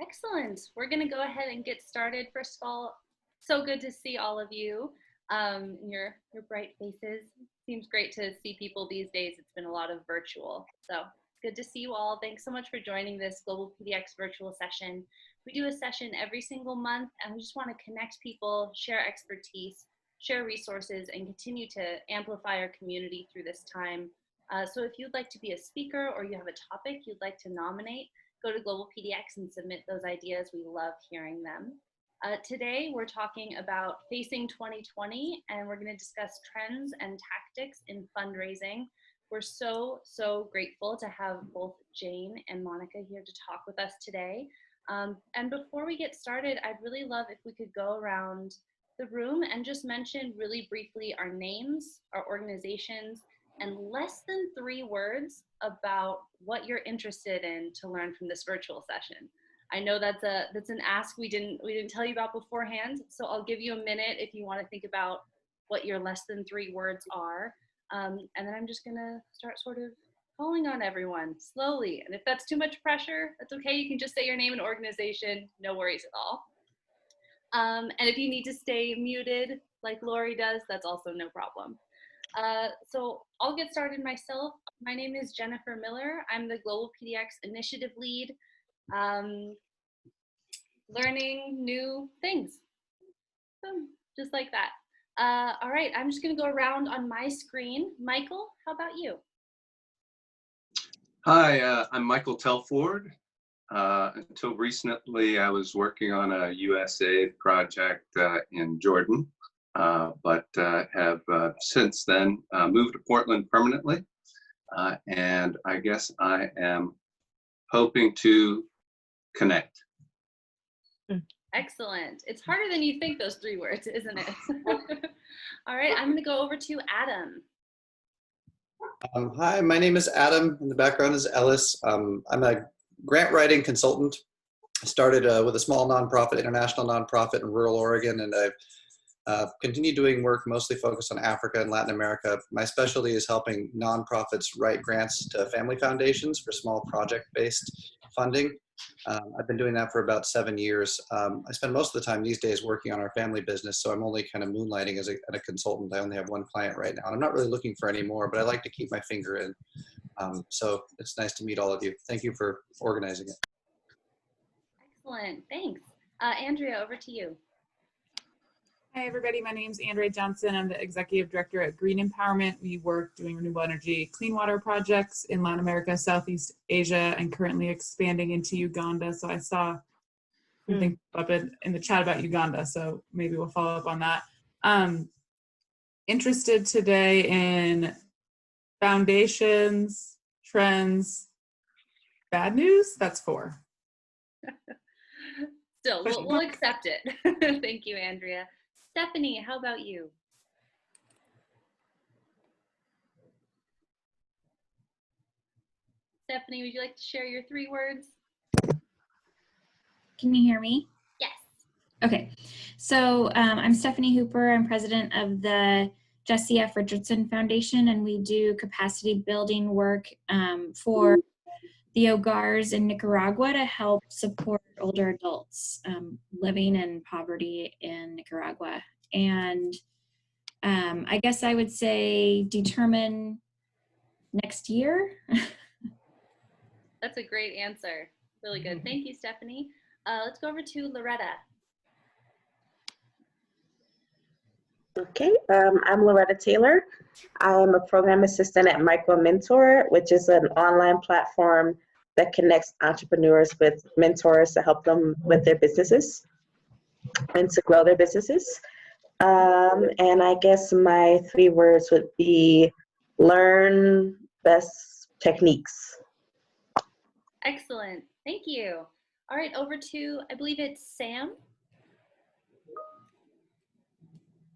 Excellent. We're going to go ahead and get started. First of all, so good to see all of you, your bright faces. Seems great to see people these days. It's been a lot of virtual. So good to see you all. Thanks so much for joining this GlobalPDX virtual session. We do a session every single month, and we just want to connect people, share expertise, share resources, and continue to amplify our community through this time. So if you'd like to be a speaker or you have a topic you'd like to nominate, go to GlobalPDX and submit those ideas. We love hearing them. Today, we're talking about facing 2020, and we're going to discuss trends and tactics in fundraising. We're so grateful to have both Jane and Monica here to talk with us today. And before we get started, I'd really love if we could go around the room and just mention really briefly our names, our organizations, and less than 3 words about what you're interested in to learn from this virtual session. I know that's an ask we didn't tell you about beforehand, so I'll give you a minute if you want to think about what your less than 3 words are, and then I'm just gonna start sort of calling on everyone slowly. And if that's too much pressure, that's okay. You can just say your name and organization, no worries at all. And if you need to stay muted like Lori does, that's also no problem. So I'll get started myself. My name is Jennifer Miller. I'm the GlobalPDX initiative lead, learning new things. Boom, just like that. All right, I'm just gonna go around on my screen. Michael, how about you? Hi, I'm Michael Telford. Until recently, I was working on a USAID project in Jordan. But have since then moved to Portland permanently, and I guess I am hoping to connect. Excellent. It's harder than you think, those 3 words, isn't it? All right, I'm gonna go over to Adam. Hi, my name is Adam, and the background is Ellis. I'm a grant writing consultant. I started with a small nonprofit, international nonprofit in rural Oregon, and I've continued doing work mostly focused on Africa and Latin America. My specialty is helping nonprofits write grants to family foundations for small project-based funding. I've been doing that for about 7 years. I spend most of the time these days working on our family business, so I'm only kind of moonlighting as a consultant. I only have 1 client right now, and I'm not really looking for any more, but I like to keep my finger in. So it's nice to meet all of you. Thank you for organizing it. Excellent, thanks. Andrea, over to you. Hi everybody, my name is Andrea Johnson. I'm the Executive Director at Green Empowerment. We work doing renewable energy clean water projects in Latin America, Southeast Asia, and currently expanding into Uganda. So I saw something up in the chat about Uganda, so maybe we'll follow up on that. Interested today in foundations, trends, bad news, that's 4. Still, we'll accept it. Thank you, Andrea. Stephanie, how about you? Stephanie, would you like to share your 3 words? Can you hear me? Yes. Okay, so I'm Stephanie Hooper. I'm president of the Jesse F. Richardson Foundation, and we do capacity building work for the Hogars in Nicaragua to help support older adults living in poverty in Nicaragua. And I guess I would say determine next year. That's a great answer. Really good. Thank you, Stephanie. Let's go over to Loretta. Okay, I'm Loretta Taylor. I'm a program assistant at Micro Mentor, which is an online platform that connects entrepreneurs with mentors to help them with their businesses and to grow their businesses. And I guess my 3 words would be learn best techniques. Excellent. Thank you. All right, over to, I believe it's Sam.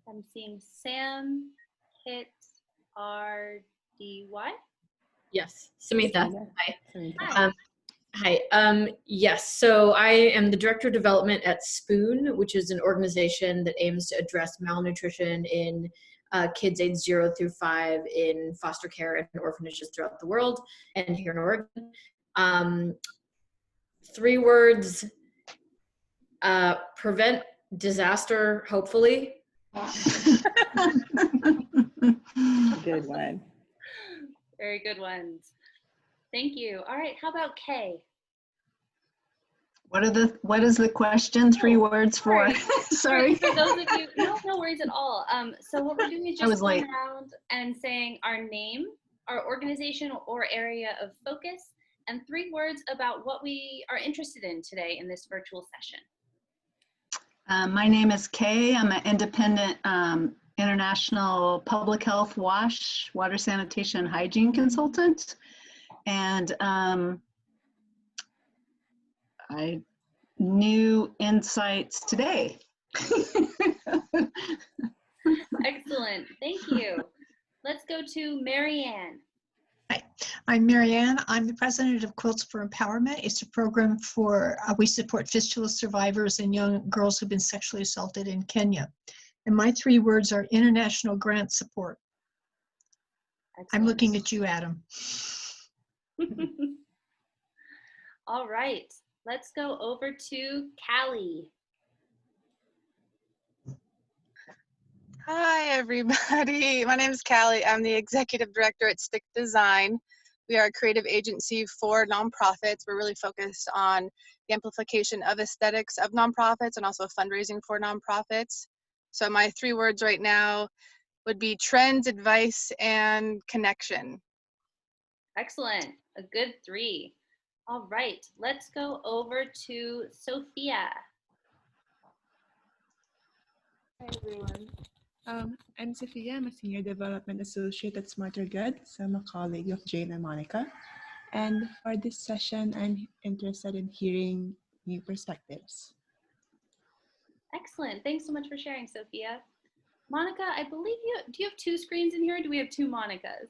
I'm seeing Sam, Kit, R-D-Y. Yes, Samantha. Hi. Hi. Hi. Yes, so I am the Director of Development at Spoon, which is an organization that aims to address malnutrition in kids aged 0 through 5 in foster care and orphanages throughout the world and here in Oregon. 3 words, Prevent disaster, hopefully. Good one. Very good ones. Thank you. All right, how about Kay? What is the question? 3 words for? Sorry. For those of you, no worries at all. So what we're doing is I was just going late. around and saying our name, our organization or area of focus, and 3 words about what we are interested in today in this virtual session. My name is Kay. I'm an independent international public health water sanitation and hygiene consultant. And I new insights today. Excellent, thank you. Let's go to Marianne. Hi, I'm Marianne. I'm the president of Quilts for Empowerment. It's a program for, we support fistula survivors and young girls who've been sexually assaulted in Kenya. And my 3 words are international grant support. Excellent. I'm looking at you, Adam. All right, let's go over to Callie. Hi, everybody. My name is Callie. I'm the executive director at Stick Design. We are a creative agency for nonprofits. We're really focused on the amplification of aesthetics of nonprofits and also fundraising for nonprofits. So my 3 words right now would be trends, advice, and connection. Excellent, a good 3. All right, let's go over to Sophia. Hi, everyone. I'm Sophia. I'm a Senior Development Associate at Smarter Good, so I'm a colleague of Jane and Monica. And for this session, I'm interested in hearing new perspectives. Excellent. Thanks so much for sharing, Sophia. Monica, I believe do you have 2 screens in here, or do we have 2 Monicas?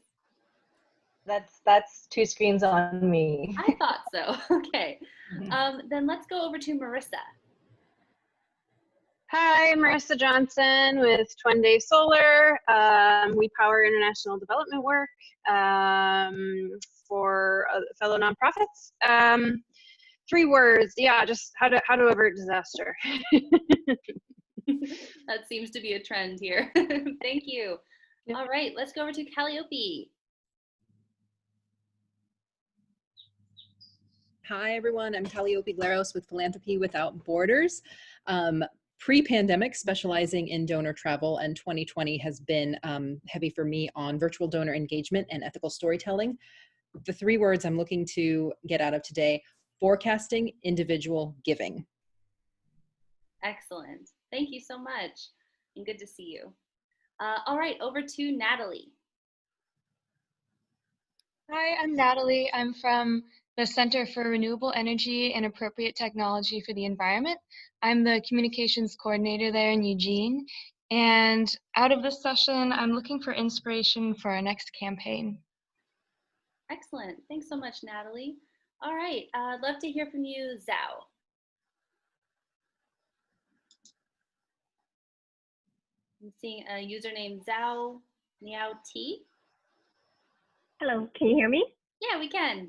That's 2 screens on me. I thought so. Okay. Then let's go over to Marissa. Hi, Marissa Johnson with Twin Day Solar. We power international development work for fellow nonprofits. 3 words, yeah, just how to avert disaster. That seems to be a trend here. Thank you. Yep. All right, let's go over to Calliope. Hi, everyone. I'm Calliope Glaros with Philanthropy Without Borders. Pre-pandemic, specializing in donor travel, and 2020 has been heavy for me on virtual donor engagement and ethical storytelling. The 3 words I'm looking to get out of today: forecasting, individual, giving. Excellent. Thank you so much, and good to see you. All right, over to Natalie. Hi, I'm Natalie. I'm from the Center for Renewable Energy and Appropriate Technology for the Environment. I'm the communications coordinator there in Eugene. And out of this session, I'm looking for inspiration for our next campaign. Excellent. Thanks so much, Natalie. All right, I'd love to hear from you, Zhao. I'm seeing a username Zhao Miao T. Hello, can you hear me? Yeah, we can.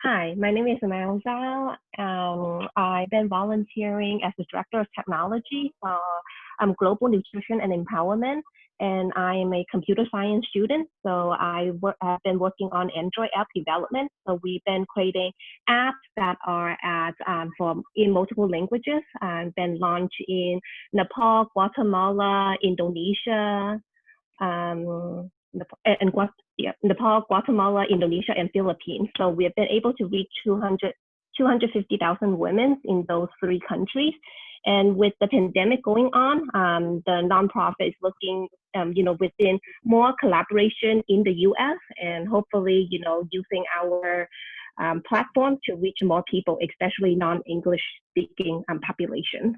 Hi, my name is Mao Zhao. I've been volunteering as the Director of Technology for Global Nutrition and Empowerment, and I am a computer science student, so I have been working on Android app development. So we've been creating apps that are in multiple languages, and been launched in Nepal, Guatemala, Indonesia, Nepal, Guatemala, Indonesia, and Philippines. So we have been able to reach 250,000 women in those 3 countries. And with the pandemic going on, the nonprofit is looking, within more collaboration in the U.S. and hopefully, using our platform to reach more people, especially non-English speaking populations.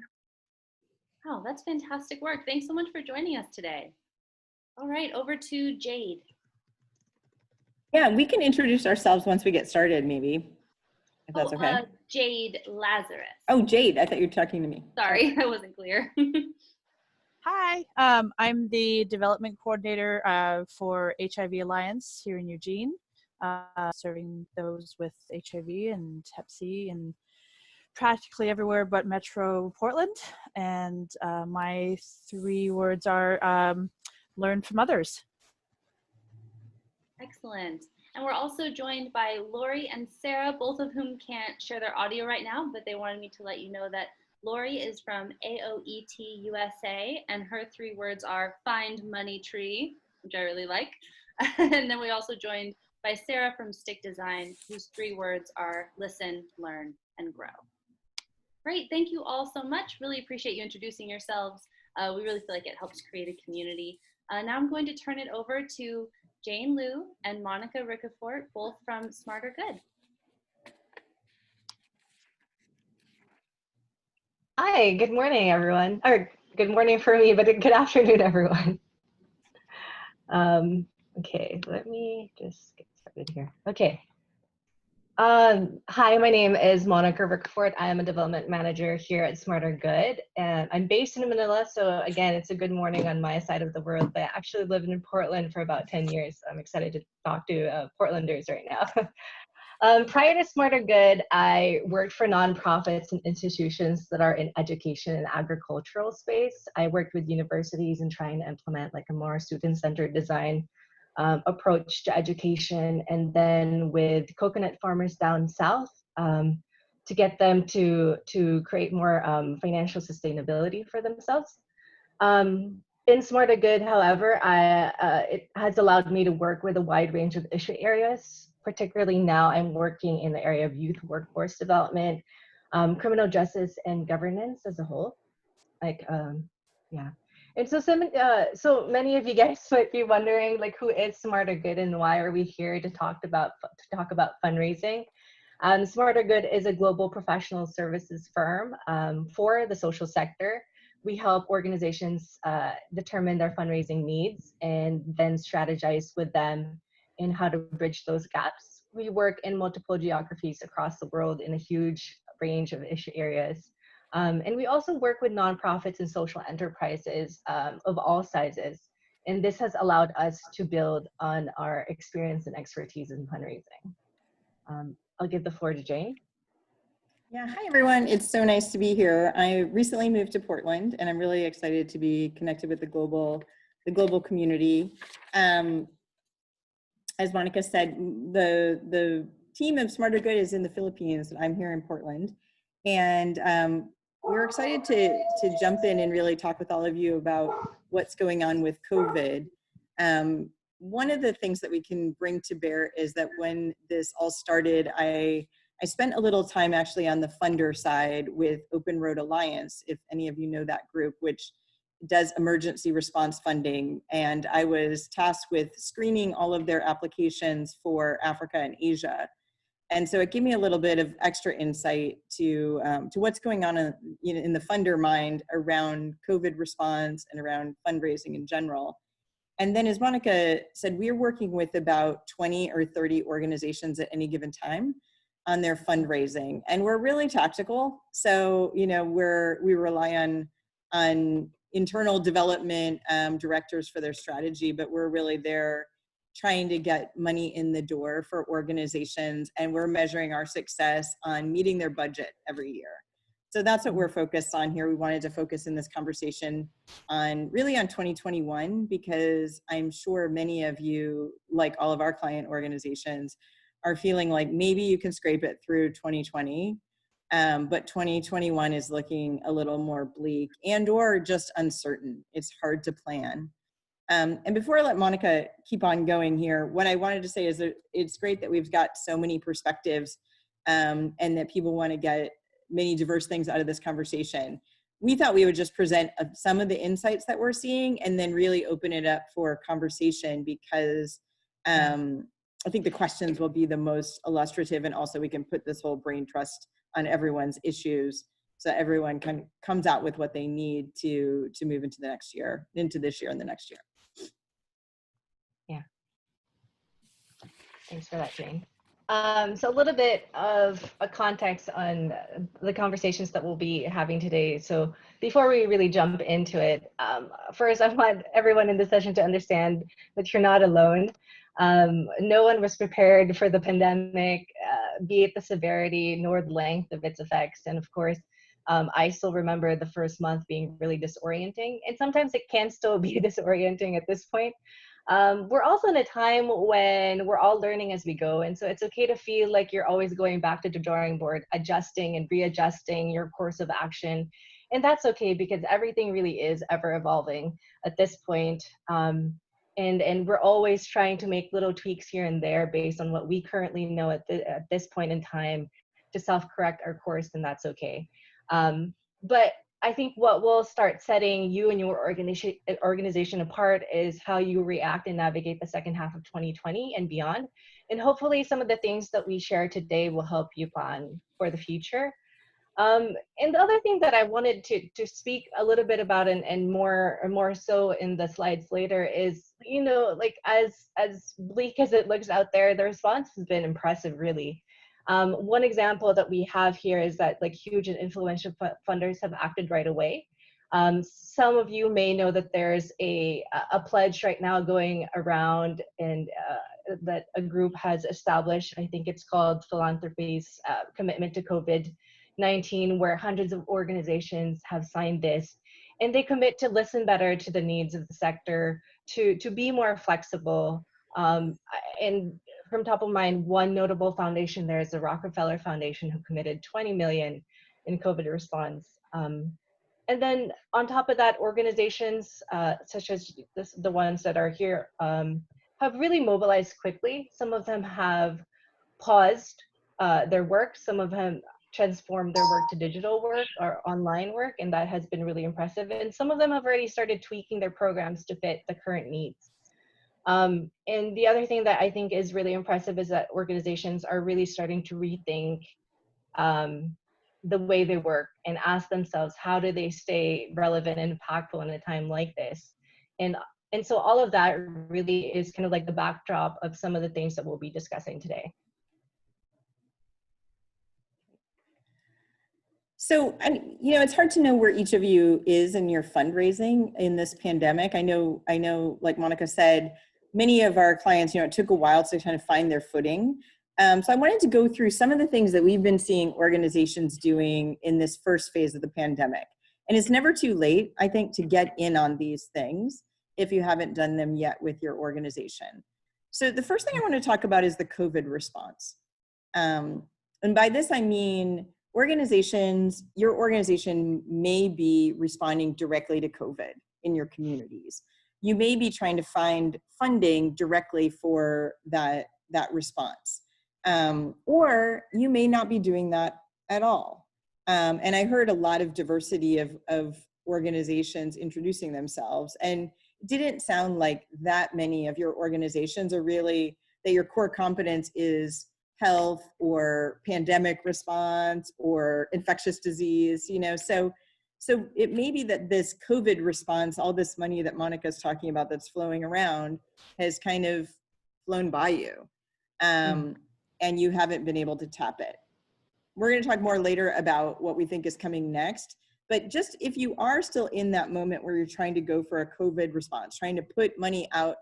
Oh, that's fantastic work. Thanks so much for joining us today. All right, over to Jade. Yeah, we can introduce ourselves once we get started, maybe, if that's okay. Jade Lazarus. Oh, Jade, I thought you were talking to me. Sorry, I wasn't clear. Hi, I'm the development coordinator for HIV Alliance here in Eugene, serving those with HIV and Hep C and practically everywhere but Metro Portland. And my 3 words are learn from others. Excellent. And we're also joined by Lori and Sarah, both of whom can't share their audio right now, but they wanted me to let you know that Lori is from AOET USA, and her 3 words are find money tree, which I really like. And then we also joined by Sarah from Stick Design, whose 3 words are listen, learn, and grow. Great, thank you all so much. Really appreciate you introducing yourselves. We really feel like it helps create a community. Now I'm going to turn it over to Jane Liu and Monica Ricafort, both from Smarter Good. Hi, good morning, everyone. Or good morning for me, but good afternoon, everyone. Okay, let me just get started here. Okay. Hi, my name is Monica Ricafort. I am a development manager here at Smarter Good, and I'm based in Manila. So again, it's a good morning on my side of the world, but I actually lived in Portland for about 10 years. So I'm excited to talk to Portlanders right now. Prior to Smarter Good, I worked for nonprofits and institutions that are in education and agricultural space. I worked with universities in trying to implement like a more student-centered design approach to education, and then with coconut farmers down south to get them to create more financial sustainability for themselves. In Smarter Good, however, it has allowed me to work with a wide range of issue areas. Particularly now, I'm working in the area of youth workforce development, criminal justice, and governance as a whole. Yeah. And so many of you guys might be wondering, like, who is Smarter Good and why are we here to talk about fundraising? Smarter Good is a global professional services firm for the social sector. We help organizations determine their fundraising needs and then strategize with them in how to bridge those gaps. We work in multiple geographies across the world in a huge range of issue areas. And we also work with nonprofits and social enterprises of all sizes. And this has allowed us to build on our experience and expertise in fundraising. I'll give the floor to Jane. Yeah, hi everyone. It's so nice to be here. I recently moved to Portland and I'm really excited to be connected with the global community. As Monica said, the team of Smarter Good is in the Philippines and I'm here in Portland. And we're excited to jump in and really talk with all of you about what's going on with COVID. One of the things that we can bring to bear is that when this all started, I spent a little time actually on the funder side with Open Road Alliance, if any of you know that group, which does emergency response funding. And I was tasked with screening all of their applications for Africa and Asia. And so it gave me a little bit of extra insight to what's going on in the funder mind around COVID response and around fundraising in general. And then as Monica said, we're working with about 20 or 30 organizations at any given time on their fundraising. And we're really tactical. So, we rely on internal development directors for their strategy, but we're really there trying to get money in the door for organizations, and we're measuring our success on meeting their budget every year. So that's what we're focused on here. We wanted to focus in this conversation on 2021, because I'm sure many of you, like all of our client organizations, are feeling like maybe you can scrape it through 2020, but 2021 is looking a little more bleak and or just uncertain. It's hard to plan. And before I let Monica keep on going here, what I wanted to say is that it's great that we've got so many perspectives and that people want to get many diverse things out of this conversation. We thought we would just present some of the insights that we're seeing and then really open it up for conversation, because I think the questions will be the most illustrative, and also we can put this whole brain trust on everyone's issues so everyone comes out with what they need to move into the next year, into this year and the next year. Yeah. Thanks for that, Jane. So a little bit of a context on the conversations that we'll be having today. So before we really jump into it, first I want everyone in the session to understand that you're not alone. No one was prepared for the pandemic. be it the severity nor the length of its effects. And of course, I still remember the first month being really disorienting, and sometimes it can still be disorienting at this point. We're also in a time when we're all learning as we go, and so it's okay to feel like you're always going back to the drawing board, adjusting and readjusting your course of action. And that's okay, because everything really is ever evolving at this point. And we're always trying to make little tweaks here and there based on what we currently know at this point in time to self-correct our course, and that's okay. But I think what will start setting you and your organization apart is how you react and navigate the second half of 2020 and beyond. And hopefully some of the things that we share today will help you plan for the future. And the other thing that I wanted to speak a little bit about, and more so in the slides later, is, you know, like as bleak as it looks out there, the response has been impressive, really. One example that we have here is that like huge and influential funders have acted right away. Some of you may know that there's a pledge right now going around, and that a group has established. I think it's called Philanthropy's Commitment to COVID-19, where hundreds of organizations have signed this, and they commit to listen better to the needs of the sector, to be more flexible. And from top of mind, one notable foundation there is the Rockefeller Foundation, who committed 20 million in COVID response. And then on top of that, organizations such as the ones that are here have really mobilized quickly. Some of them have paused their work. Some of them transformed their work to digital work or online work, and that has been really impressive. And some of them have already started tweaking their programs to fit the current needs. And the other thing that I think is really impressive is that organizations are really starting to rethink the way they work and ask themselves, how do they stay relevant and impactful in a time like this? And so all of that really is kind of like the backdrop of some of the things that we'll be discussing today. So, you know, it's hard to know where each of you is in your fundraising in this pandemic. I know, like Monica said, many of our clients, you know, it took a while to kind of find their footing. So I wanted to go through some of the things that we've been seeing organizations doing in this first phase of the pandemic. And it's never too late, I think, to get in on these things if you haven't done them yet with your organization. So the first thing I want to talk about is the COVID response. And by this, I mean, organizations, your organization may be responding directly to COVID in your communities. You may be trying to find funding directly for that response. Or you may not be doing that at all. And I heard a lot of diversity of organizations introducing themselves, and it didn't sound like that many of your organizations are really, that your core competence is health or pandemic response or infectious disease, you know. So it may be that this COVID response, all this money that Monica's talking about that's flowing around, has kind of flown by you, and you haven't been able to tap it. We're going to talk more later about what we think is coming next, but just if you are still in that moment where you're trying to go for a COVID response, trying to put money out,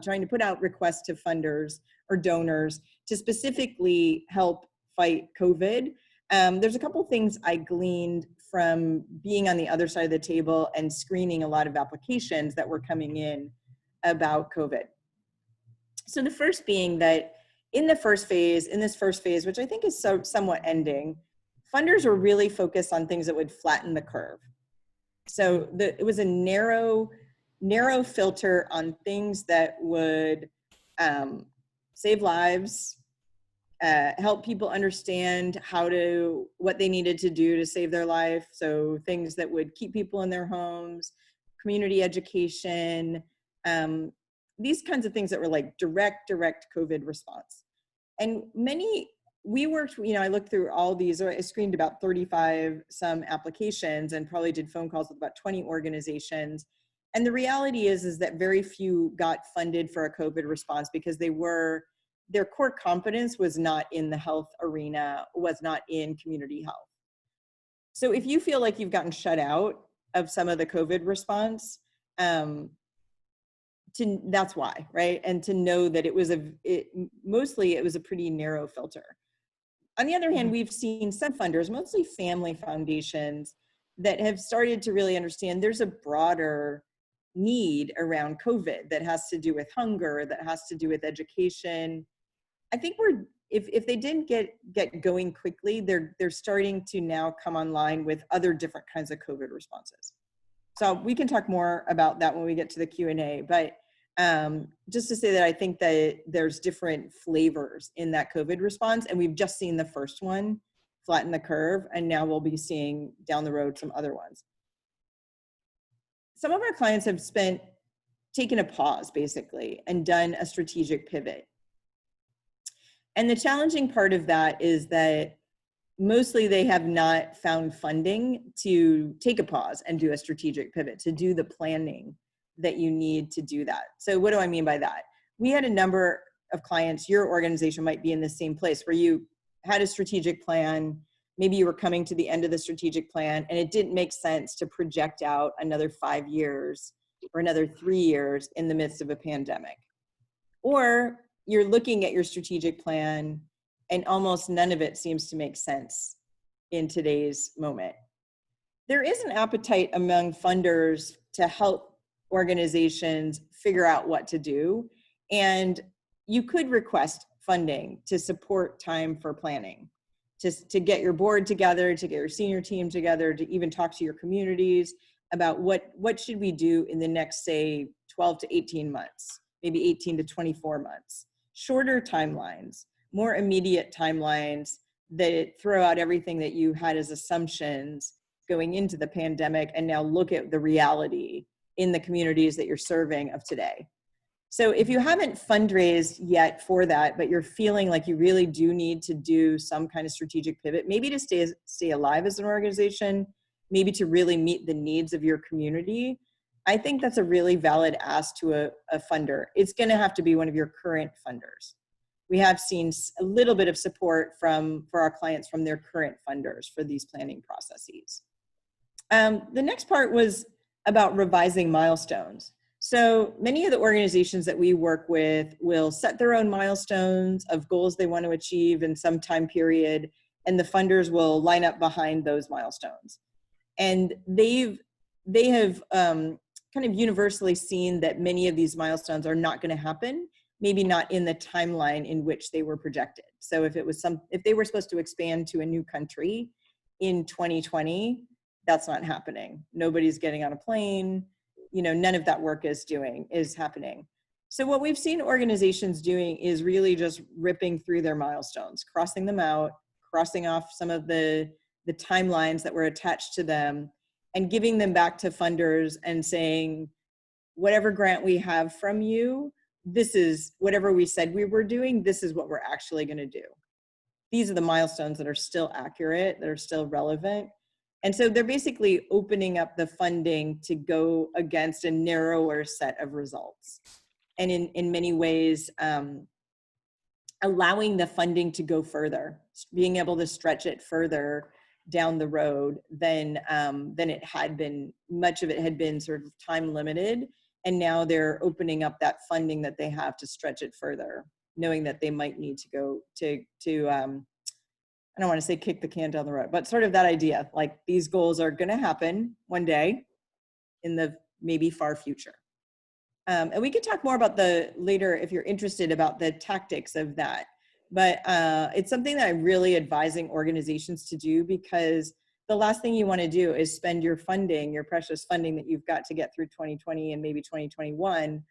trying to put out requests to funders or donors to specifically help fight COVID, there's a couple things I gleaned from being on the other side of the table and screening a lot of applications that were coming in about COVID. So the first being that in this first phase, which I think is somewhat ending, funders were really focused on things that would flatten the curve. So it was a narrow filter on things that would save lives, help people understand what they needed to do to save their life. So things that would keep people in their homes, community education, these kinds of things that were like direct COVID response. And we worked, you know, I looked through all these, I screened about 35 some applications and probably did phone calls with about 20 organizations. And the reality is that very few got funded for a COVID response because their core competence was not in the health arena, was not in community health. So if you feel like you've gotten shut out of some of the COVID response, that's why, right? And to know that mostly it was a pretty narrow filter. On the other hand, we've seen some funders, mostly family foundations, that have started to really understand there's a broader need around COVID that has to do with hunger, that has to do with education. I think if they didn't get going quickly, they're starting to now come online with other different kinds of COVID responses. So we can talk more about that when we get to the Q&A, but just to say that I think that there's different flavors in that COVID response, and we've just seen the first one flatten the curve, and now we'll be seeing down the road some other ones. Some of our clients have taken a pause basically and done a strategic pivot. And the challenging part of that is that mostly they have not found funding to take a pause and do a strategic pivot, to do the planning that you need to do that. So what do I mean by that? We had a number of clients, your organization might be in the same place, where you had a strategic plan, maybe you were coming to the end of the strategic plan and it didn't make sense to project out another 5 years or another 3 years in the midst of a pandemic. Or you're looking at your strategic plan and almost none of it seems to make sense in today's moment. There is an appetite among funders to help organizations figure out what to do. And you could request funding to support time for planning, to get your board together, to get your senior team together, to even talk to your communities about what should we do in the next, say, 12 to 18 months, maybe 18 to 24 months. Shorter timelines, more immediate timelines that throw out everything that you had as assumptions going into the pandemic and now look at the reality in the communities that you're serving of today. So if you haven't fundraised yet for that, but you're feeling like you really do need to do some kind of strategic pivot, maybe to stay alive as an organization, maybe to really meet the needs of your community, I think that's a really valid ask to a funder. It's going to have to be one of your current funders. We have seen a little bit of support for our clients from their current funders for these planning processes. The next part was about revising milestones. So many of the organizations that we work with will set their own milestones of goals they want to achieve in some time period, and the funders will line up behind those milestones. And they have kind of universally seen that many of these milestones are not going to happen, maybe not in the timeline in which they were projected. So if they were supposed to expand to a new country in 2020, that's not happening. Nobody's getting on a plane. None of that work is happening. So what we've seen organizations doing is really just ripping through their milestones, crossing them out, crossing off some of the timelines that were attached to them, and giving them back to funders and saying, whatever grant we have from you, this is whatever we said we were doing, this is what we're actually going to do. These are the milestones that are still accurate, that are still relevant. And so they're basically opening up the funding to go against a narrower set of results. And in many ways, allowing the funding to go further, being able to stretch it further down the road than it had been. Much of it had been sort of time limited, and now they're opening up that funding that they have to stretch it further, knowing that they might need to go to I don't want to say kick the can down the road, but sort of that idea, like these goals are going to happen one day in the maybe far future. And we could talk more about later if you're interested about the tactics of that. But it's something that I'm really advising organizations to do, because the last thing you want to do is spend your funding, your precious funding that you've got to get through 2020 and maybe 2021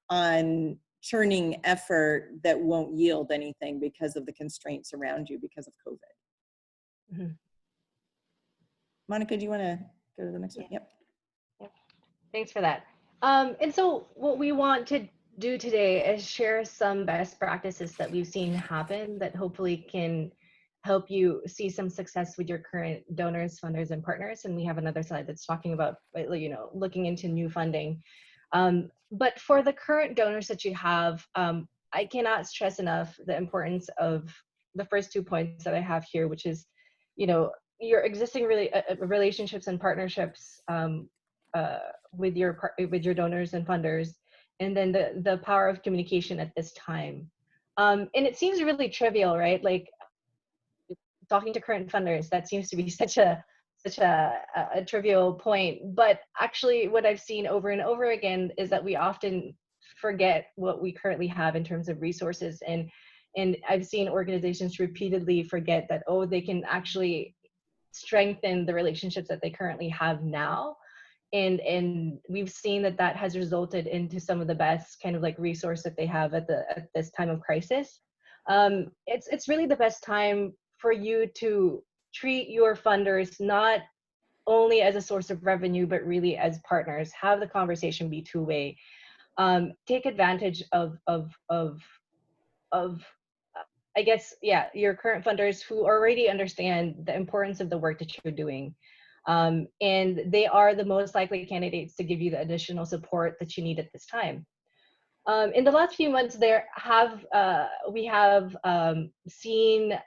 on churning effort that won't yield anything because of the constraints around you because of COVID. Mm-hmm. Monica, do you want to go to the next one? Yep. Thanks for that. And so what we want to do today is share some best practices that we've seen happen that hopefully can help you see some success with your current donors, funders, and partners. And we have another slide that's talking about, looking into new funding. But for the current donors that you have, I cannot stress enough the importance of the first 2 points that I have here, which is, your existing relationships and partnerships with your donors and funders, and then the power of communication at this time. And it seems really trivial, right? Like, talking to current funders, that seems to be such a trivial point. But actually what I've seen over and over again is that we often forget what we currently have in terms of resources. And I've seen organizations repeatedly forget that, oh, they can actually strengthen the relationships that they currently have now. And we've seen that has resulted into some of the best kind of like resource that they have at this time of crisis. It's really the best time for you to treat your funders not only as a source of revenue, but really as partners. Have the conversation be two-way. Take advantage of I guess, yeah, your current funders who already understand the importance of the work that you're doing. And they are the most likely candidates to give you the additional support that you need at this time. In the last few months, we have seen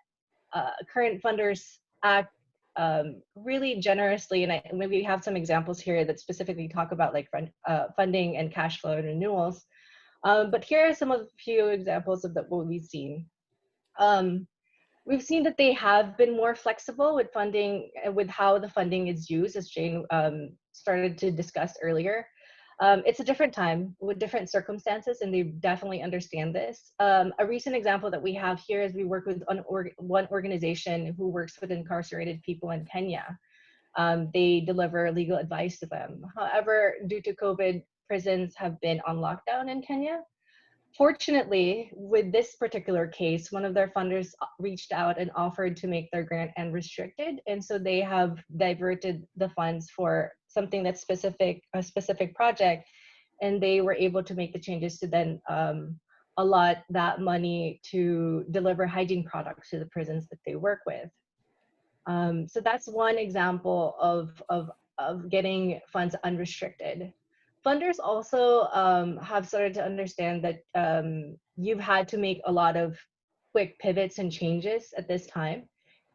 current funders act really generously, and maybe we have some examples here that specifically talk about like funding and cash flow and renewals. But here are some of the few examples of what we've seen. We've seen that they have been more flexible with funding, with how the funding is used, as Jane started to discuss earlier. It's a different time with different circumstances, and they definitely understand this. A recent example that we have here is we work with one organization who works with incarcerated people in Kenya. They deliver legal advice to them. However, due to COVID, prisons have been on lockdown in Kenya. Fortunately, with this particular case, one of their funders reached out and offered to make their grant unrestricted. And so they have diverted the funds for something that's a specific project. And they were able to make the changes to then allot that money to deliver hygiene products to the prisons that they work with. So that's one example of getting funds unrestricted. Funders also have started to understand that you've had to make a lot of quick pivots and changes at this time,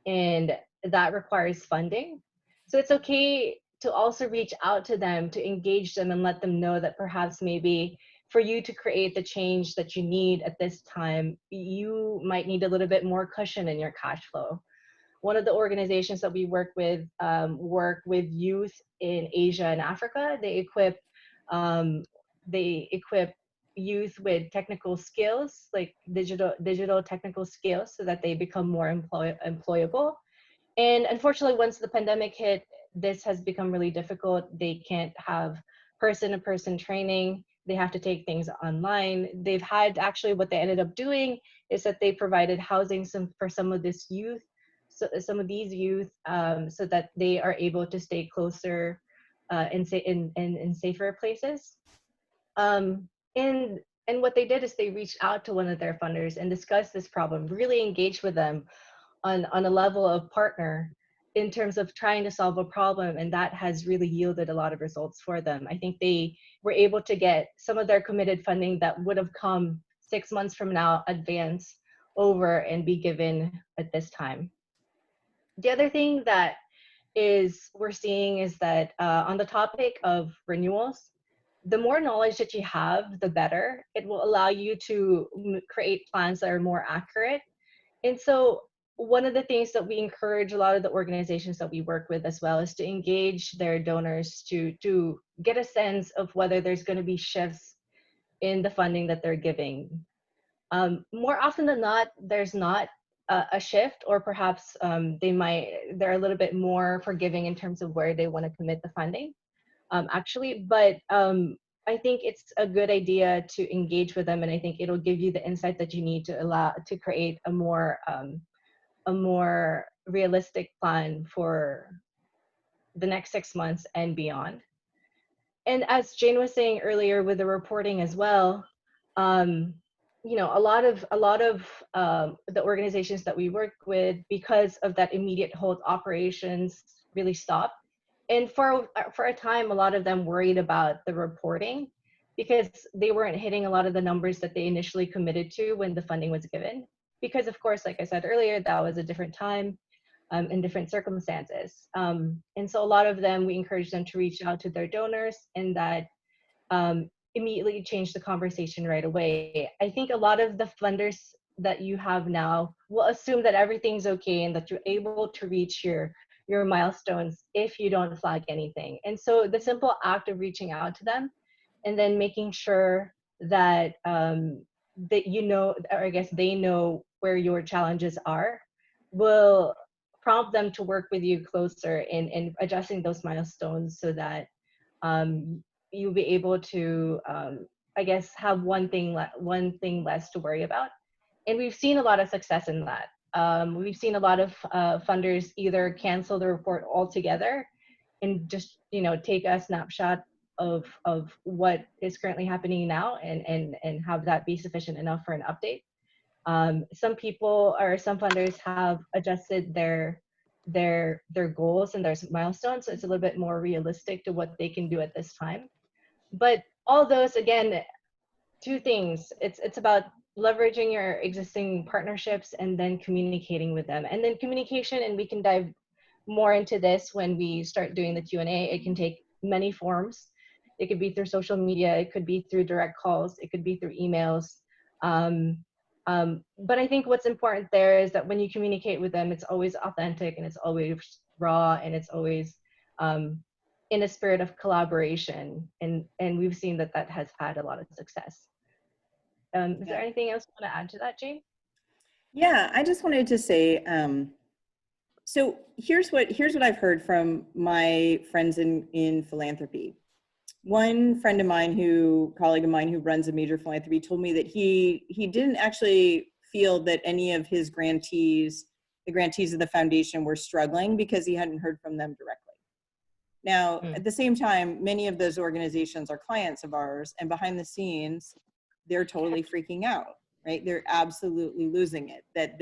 and that requires funding. So it's okay to also reach out to them, to engage them and let them know that perhaps maybe for you to create the change that you need at this time, you might need a little bit more cushion in your cash flow. One of the organizations that we work with youth in Asia and Africa. They equip youth with technical skills, like digital technical skills, so that they become more employable. And unfortunately, once the pandemic hit, this has become really difficult. They can't have person-to-person training. They have to take things online. They've had, actually what they ended up doing is that they provided housing for some of this youth, so that they are able to stay closer in safer places. And what they did is they reached out to one of their funders and discussed this problem, really engaged with them on a level of partner in terms of trying to solve a problem, and that has really yielded a lot of results for them. I think they were able to get some of their committed funding that would have come 6 months from now advance over and be given at this time. The other thing that we're seeing is that on the topic of renewals, the more knowledge that you have, the better. It will allow you to create plans that are more accurate. And so one of the things that we encourage a lot of the organizations that we work with as well is to engage their donors to get a sense of whether there's going to be shifts in the funding that they're giving. More often than not, there's not a shift, or perhaps they're a little bit more forgiving in terms of where they want to commit the funding. But I think it's a good idea to engage with them, and I think it'll give you the insight that you need to create a more realistic plan for the next 6 months and beyond. And as Jane was saying earlier with the reporting as well, a lot of the organizations that we work with, because of that immediate hold, operations really stopped. And for a time, a lot of them worried about the reporting because they weren't hitting a lot of the numbers that they initially committed to when the funding was given. Because of course, like I said earlier, that was a different time and different circumstances. And so a lot of them, we encourage them to reach out to their donors, and that immediately change the conversation right away. I think a lot of the funders that you have now will assume that everything's okay and that you're able to reach your milestones if you don't flag anything. And so the simple act of reaching out to them and then making sure that that you know, or I guess they know where your challenges are, will prompt them to work with you closer in adjusting those milestones so that you'll be able to, I guess, have one thing less to worry about. And we've seen a lot of success in that. We've seen a lot of funders either cancel the report altogether and just, you know, take a snapshot of what is currently happening now and have that be sufficient enough for an update. Some people or some funders have adjusted their goals and their milestones, so it's a little bit more realistic to what they can do at this time. But all those, again, two things. It's about leveraging your existing partnerships and then communicating with them. And then communication, and we can dive more into this when we start doing the Q&A. It can take many forms. It could be through social media. It could be through direct calls. It could be through emails. But I think what's important there is that when you communicate with them, it's always authentic and it's always raw and it's always in a spirit of collaboration. And we've seen that that has had a lot of success. Is there anything else you want to add to that, Jane? Yeah, I just wanted to say, so here's what I've heard from my friends in philanthropy. One friend of mine colleague of mine who runs a major philanthropy told me that he didn't actually feel that any of his grantees, the grantees of the foundation, were struggling because he hadn't heard from them directly. Now, at the same time, many of those organizations are clients of ours, and behind the scenes, they're totally freaking out, right? They're absolutely losing it, that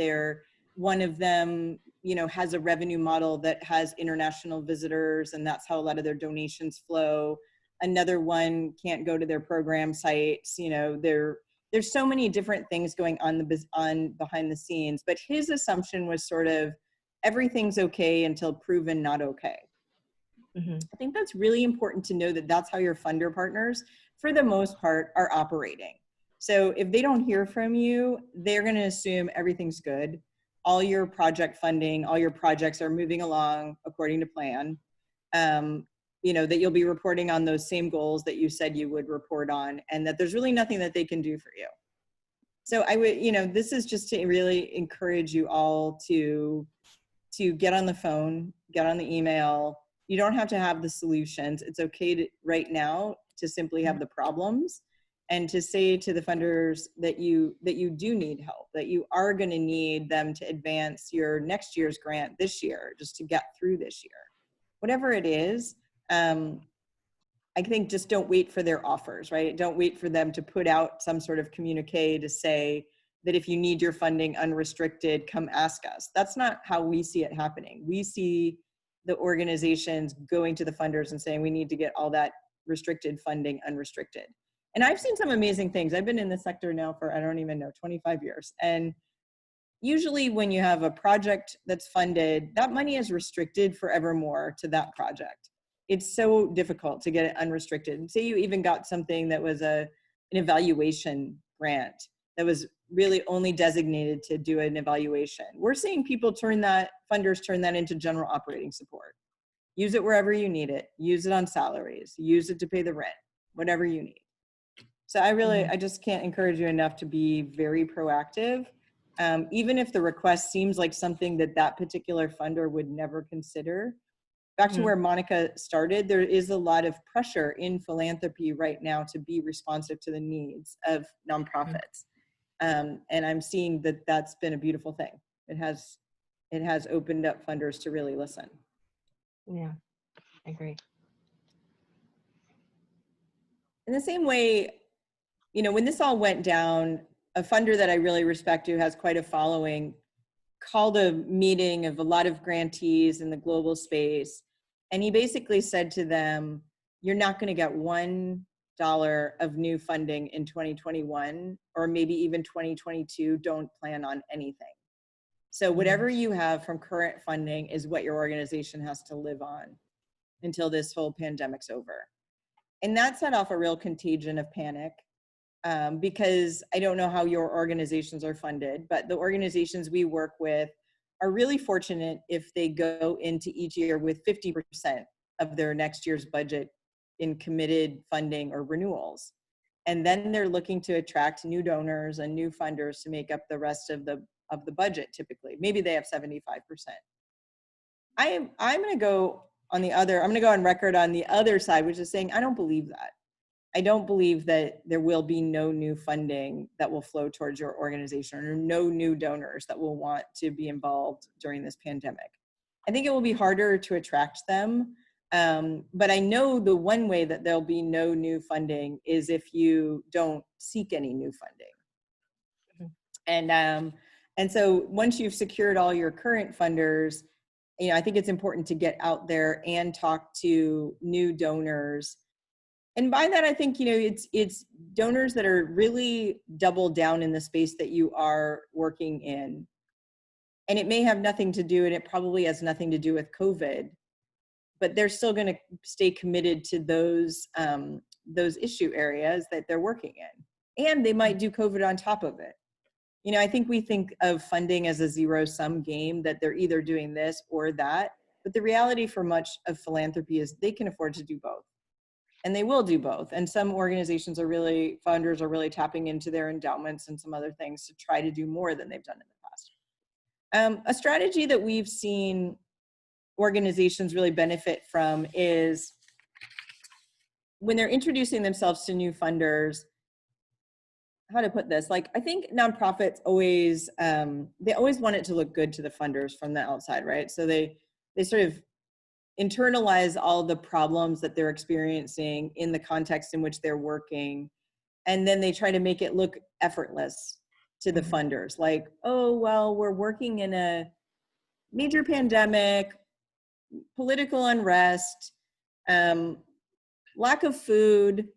one of them, you know, has a revenue model that has international visitors, and that's how a lot of their donations flow. Another one can't go to their program sites. You know, there's so many different things going on behind the scenes, but his assumption was sort of everything's okay until proven not okay. Mm-hmm. I think that's really important to know that that's how your funder partners, for the most part, are operating. So if they don't hear from you, they're going to assume everything's good. All your project funding, all your projects are moving along according to plan. You know, that you'll be reporting on those same goals that you said you would report on, and that there's really nothing that they can do for you. So I would, you know, this is just to really encourage you all to get on the phone, get on the email. You don't have to have the solutions. It's okay to, right now, to simply have the problems, and to say to the funders that you do need help, that you are going to need them to advance your next year's grant this year, just to get through this year. Whatever it is, I think just don't wait for their offers, right? Don't wait for them to put out some sort of communique to say that if you need your funding unrestricted, come ask us. That's not how we see it happening. We see the organizations going to the funders and saying, we need to get all that restricted funding unrestricted. And I've seen some amazing things. I've been in this sector now for, I don't even know, 25 years. And usually when you have a project that's funded, that money is restricted forevermore to that project. It's so difficult to get it unrestricted. Say you even got something that was an evaluation grant that was really only designated to do an evaluation. We're seeing people funders turn that into general operating support. Use it wherever you need it. Use it on salaries. Use it to pay the rent, whatever you need. So I just can't encourage you enough to be very proactive. Even if the request seems like something that particular funder would never consider. Back to where Monica started, there is a lot of pressure in philanthropy right now to be responsive to the needs of nonprofits. And I'm seeing that that's been a beautiful thing. It has opened up funders to really listen. Yeah, I agree. In the same way, you know, when this all went down, a funder that I really respect, who has quite a following, called a meeting of a lot of grantees in the global space. And he basically said to them, you're not going to get $1 of new funding in 2021, or maybe even 2022. Don't plan on anything. So whatever you have from current funding is what your organization has to live on until this whole pandemic's over. And that set off a real contagion of panic. because I don't know how your organizations are funded, but the organizations we work with are really fortunate if they go into each year with 50% of their next year's budget in committed funding or renewals. And then they're looking to attract new donors and new funders to make up the rest of the budget typically. Maybe they have 75%. I'm going to go on the other, I'm going to go on record on the other side, which is saying I don't believe that. I don't believe that there will be no new funding that will flow towards your organization or no new donors that will want to be involved during this pandemic. I think it will be harder to attract them. But I know the one way that there'll be no new funding is if you don't seek any new funding. And so once you've secured all your current funders, I think it's important to get out there and talk to new donors. And by that, I think, it's donors that are really doubled down in the space that you are working in. And it may have nothing to do, and it probably has nothing to do with COVID, but they're still going to stay committed to those issue areas that they're working in. And they might do COVID on top of it. I think we think of funding as a zero-sum game, that they're either doing this or that. But the reality for much of philanthropy is they can afford to do both. And they will do both. And some organizations funders are really tapping into their endowments and some other things to try to do more than they've done in the past. A strategy that we've seen organizations really benefit from is when they're introducing themselves to new funders, how to put this, I think nonprofits always, they always want it to look good to the funders from the outside, right? So they sort of internalize all the problems that they're experiencing in the context in which they're working. And then they try to make it look effortless to the funders. Like, oh, well, we're working in a major pandemic, political unrest, lack of food,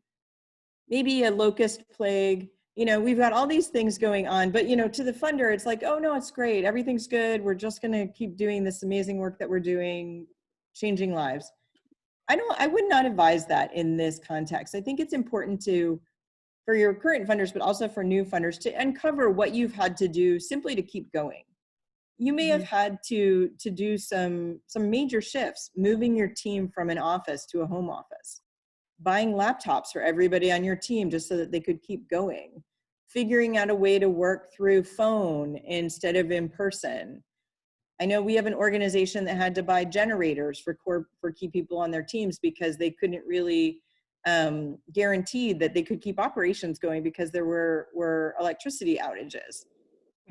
maybe a locust plague. We've got all these things going on, but to the funder, it's like, oh no, it's great. Everything's good. We're just going to keep doing this amazing work that we're doing, changing lives. I would not advise that in this context. I think it's important for your current funders, but also for new funders, to uncover what you've had to do simply to keep going. You may have had to do some major shifts, moving your team from an office to a home office, buying laptops for everybody on your team just so that they could keep going, figuring out a way to work through phone instead of in person. I know we have an organization that had to buy generators for key people on their teams because they couldn't really guarantee that they could keep operations going because there were electricity outages.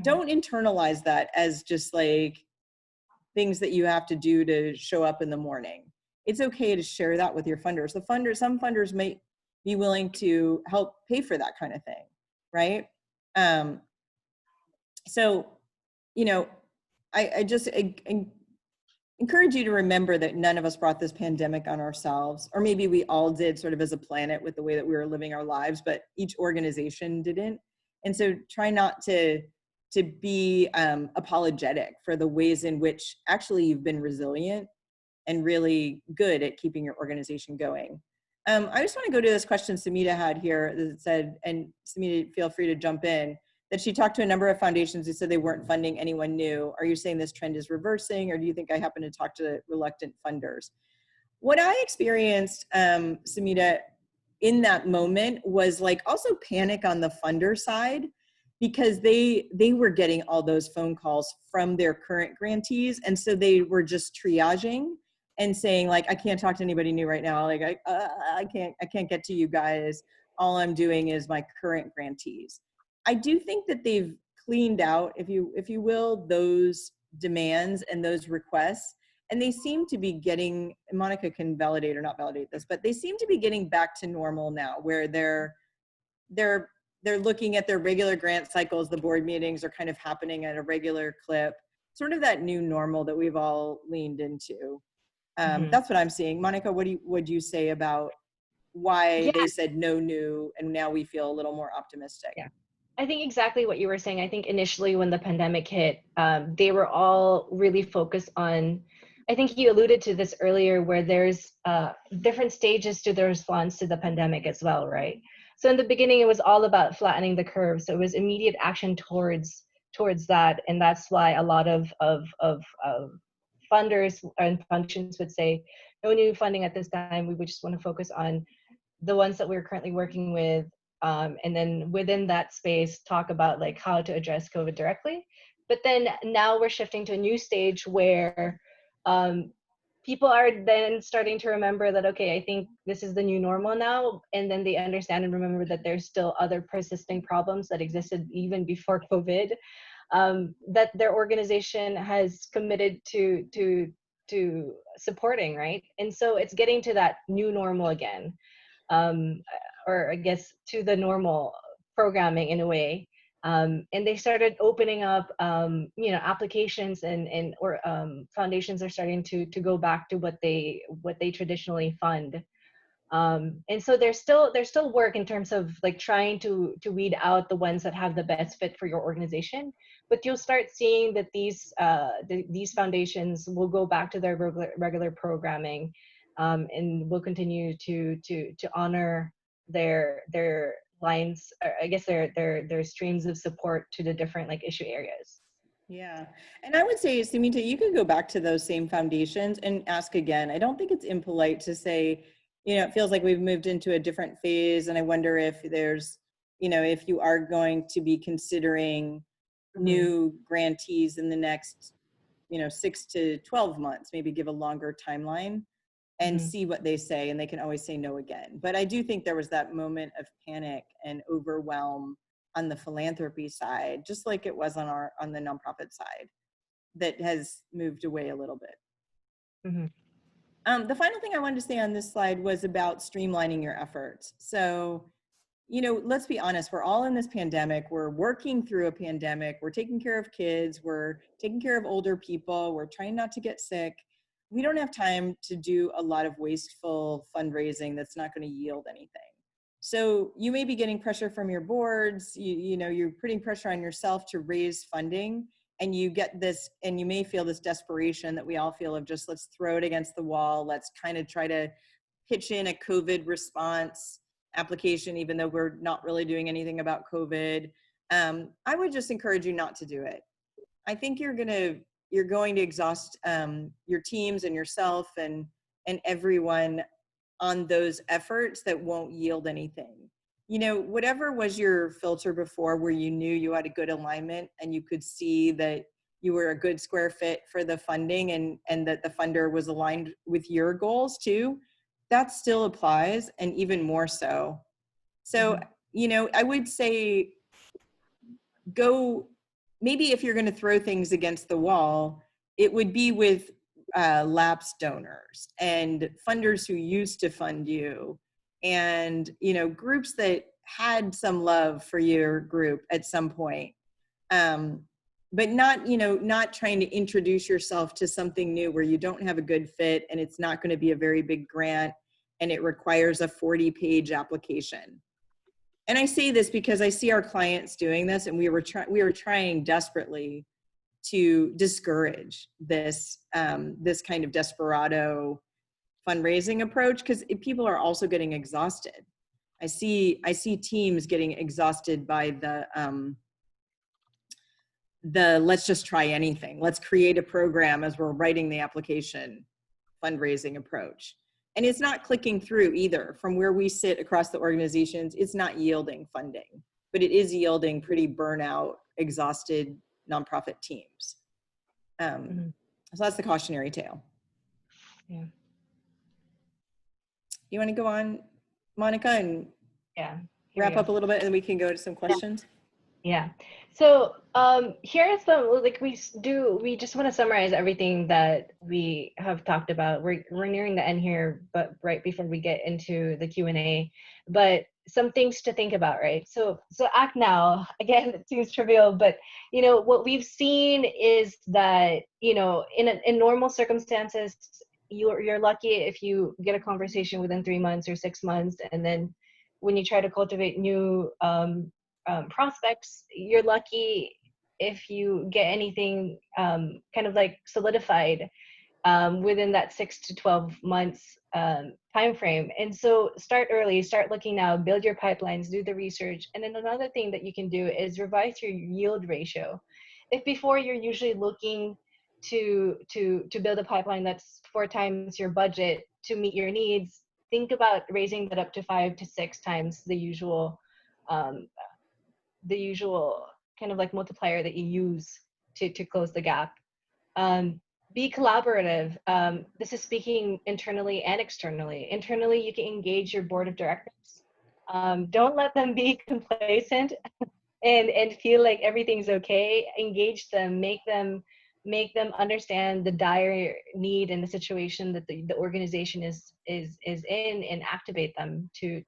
Don't internalize that as just things that you have to do to show up in the morning. It's okay to share that with your funders. Some funders may be willing to help pay for that kind of thing, right? I just encourage you to remember that none of us brought this pandemic on ourselves, or maybe we all did sort of as a planet with the way that we were living our lives, but each organization didn't. And so try not to be apologetic for the ways in which actually you've been resilient and really good at keeping your organization going. I just want to go to this question Samita had here that said, and Samita, feel free to jump in, that she talked to a number of foundations who said they weren't funding anyone new. Are you saying this trend is reversing, or do you think I happen to talk to reluctant funders? What I experienced, Samita, in that moment was also panic on the funder side, because they were getting all those phone calls from their current grantees. And so they were just triaging and saying I can't talk to anybody new right now. I can't get to you guys. All I'm doing is my current grantees. I do think that they've cleaned out, if you will, those demands and those requests. And they seem to be getting, Monica can validate or not validate this, but they seem to be getting back to normal now, where they're looking at their regular grant cycles. The board meetings are kind of happening at a regular clip, sort of that new normal that we've all leaned into. That's what I'm seeing. Monica, what would you say about why they said no new and now we feel a little more optimistic? Yeah. I think exactly what you were saying. I think initially when the pandemic hit, they were all really focused on, I think you alluded to this earlier, where there's different stages to the response to the pandemic as well, right? So in the beginning, it was all about flattening the curve. So it was immediate action towards that, and that's why a lot of funders and functions would say, no new funding at this time. We would just want to focus on the ones that we're currently working with, and then within that space, talk about like how to address COVID directly. But then now we're shifting to a new stage where people are then starting to remember that, okay, I think this is the new normal now. And then they understand and remember that there's still other persisting problems that existed even before COVID, that their organization has committed to supporting, right? And so it's getting to that new normal again, or I guess to the normal programming in a way. And they started opening up, applications and foundations are starting to go back to what they traditionally fund. And so there's still work in terms of like trying to weed out the ones that have the best fit for your organization. But you'll start seeing that these foundations will go back to their regular programming, and will continue to honor their lines, or I guess their streams of support to the different like issue areas. Yeah. And I would say, Sumita, you could go back to those same foundations and ask again. I don't think it's impolite to say, it feels like we've moved into a different phase. And I wonder if there's, if you are going to be considering new grantees in the next, 6 to 12 months, maybe give a longer timeline and see what they say. And they can always say no again. But I do think there was that moment of panic and overwhelm on the philanthropy side, just like it was on the nonprofit side, that has moved away a little bit. The final thing I wanted to say on this slide was about streamlining your efforts. So, let's be honest, we're all in this pandemic. We're working through a pandemic. We're taking care of kids. We're taking care of older people. We're trying not to get sick. We don't have time to do a lot of wasteful fundraising that's not going to yield anything. So you may be getting pressure from your boards, you're putting pressure on yourself to raise funding, and you get this, and you may feel this desperation that we all feel of just, let's throw it against the wall. Let's kind of try to pitch in a COVID response application, even though we're not really doing anything about COVID. I would just encourage you not to do it. I think you're going to exhaust your teams and yourself and everyone on those efforts that won't yield anything. Whatever was your filter before, where you knew you had a good alignment and you could see that you were a good square fit for the funding and that the funder was aligned with your goals too, that still applies, and even more so. So, I would say maybe if you're going to throw things against the wall, it would be with lapsed donors and funders who used to fund you, and groups that had some love for your group at some point, but not trying to introduce yourself to something new where you don't have a good fit and it's not going to be a very big grant and it requires a 40-page application. And I say this because I see our clients doing this, and we were trying desperately to discourage this kind of desperado fundraising approach, because people are also getting exhausted. I see teams getting exhausted by the let's just try anything. Let's create a program as we're writing the application fundraising approach. And it's not clicking through either. From where we sit across the organizations, it's not yielding funding, but it is yielding pretty burnout, exhausted nonprofit teams. So that's the cautionary tale. Yeah. You want to go on, Monica, and wrap up a little bit, and then we can go to some questions? Yeah. So here's we just want to summarize everything that we have talked about. We're nearing the end here, but right before we get into the Q&A, but some things to think about, right? So act now. Again, it seems trivial, but what we've seen is that in normal circumstances, you're lucky if you get a conversation within 3 months or 6 months, and then when you try to cultivate new prospects, you're lucky if you get anything kind of like solidified within that 6 to 12 months time frame. And so start early, start looking now, build your pipelines, do the research. And then another thing that you can do is revise your yield ratio. If before you're usually looking to build a pipeline that's 4 times your budget to meet your needs, think about raising that up to 5 to 6 times the usual kind of like multiplier that you use to close the gap. Be collaborative. This is speaking internally and externally. Internally, you can engage your board of directors. Don't let them be complacent and feel like everything's okay. Engage them, make them understand the dire need and the situation that the organization is in, and activate them to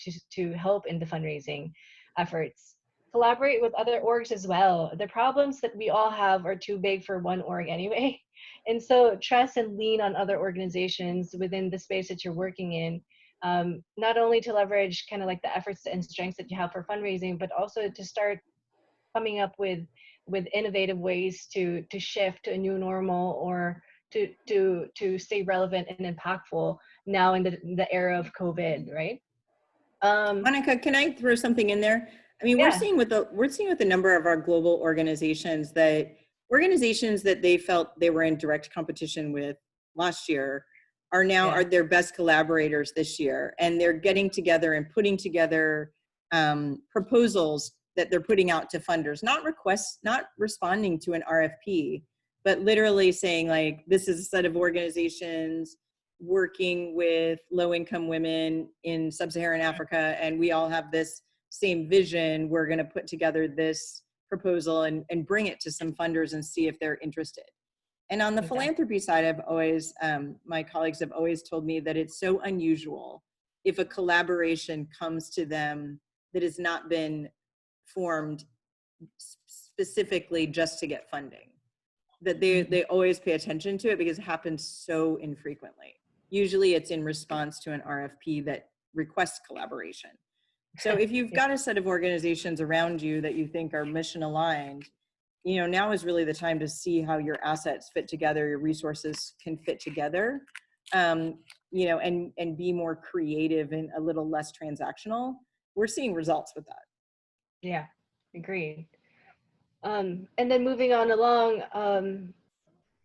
help in the fundraising efforts. Collaborate with other orgs as well. The problems that we all have are too big for one org anyway. And so trust and lean on other organizations within the space that you're working in, not only to leverage kind of like the efforts and strengths that you have for fundraising, but also to start coming up with innovative ways to shift to a new normal, or to stay relevant and impactful now in the era of COVID, right? Monica, can I throw something in there? I mean, Yeah. we're seeing with a number of our global organizations that they felt they were in direct competition with last year are now are their best collaborators this year, and they're getting together and putting together proposals that they're putting out to funders, not requests, not responding to an RFP, but literally saying like, this is a set of organizations working with low-income women in sub-Saharan Africa, and we all have this same vision. We're going to put together this proposal and bring it to some funders and see if they're interested. And on the philanthropy side, I've always, my colleagues have always told me that it's so unusual if a collaboration comes to them that has not been formed specifically just to get funding, that they always pay attention to it because it happens so infrequently. Usually it's in response to an RFP that requests collaboration. So if you've got a set of organizations around you that you think are mission aligned, you know, now is really the time to see how your assets fit together, your resources can fit together, you know, and be more creative and a little less transactional. We're seeing results with that. Yeah, agreed. And then moving on along,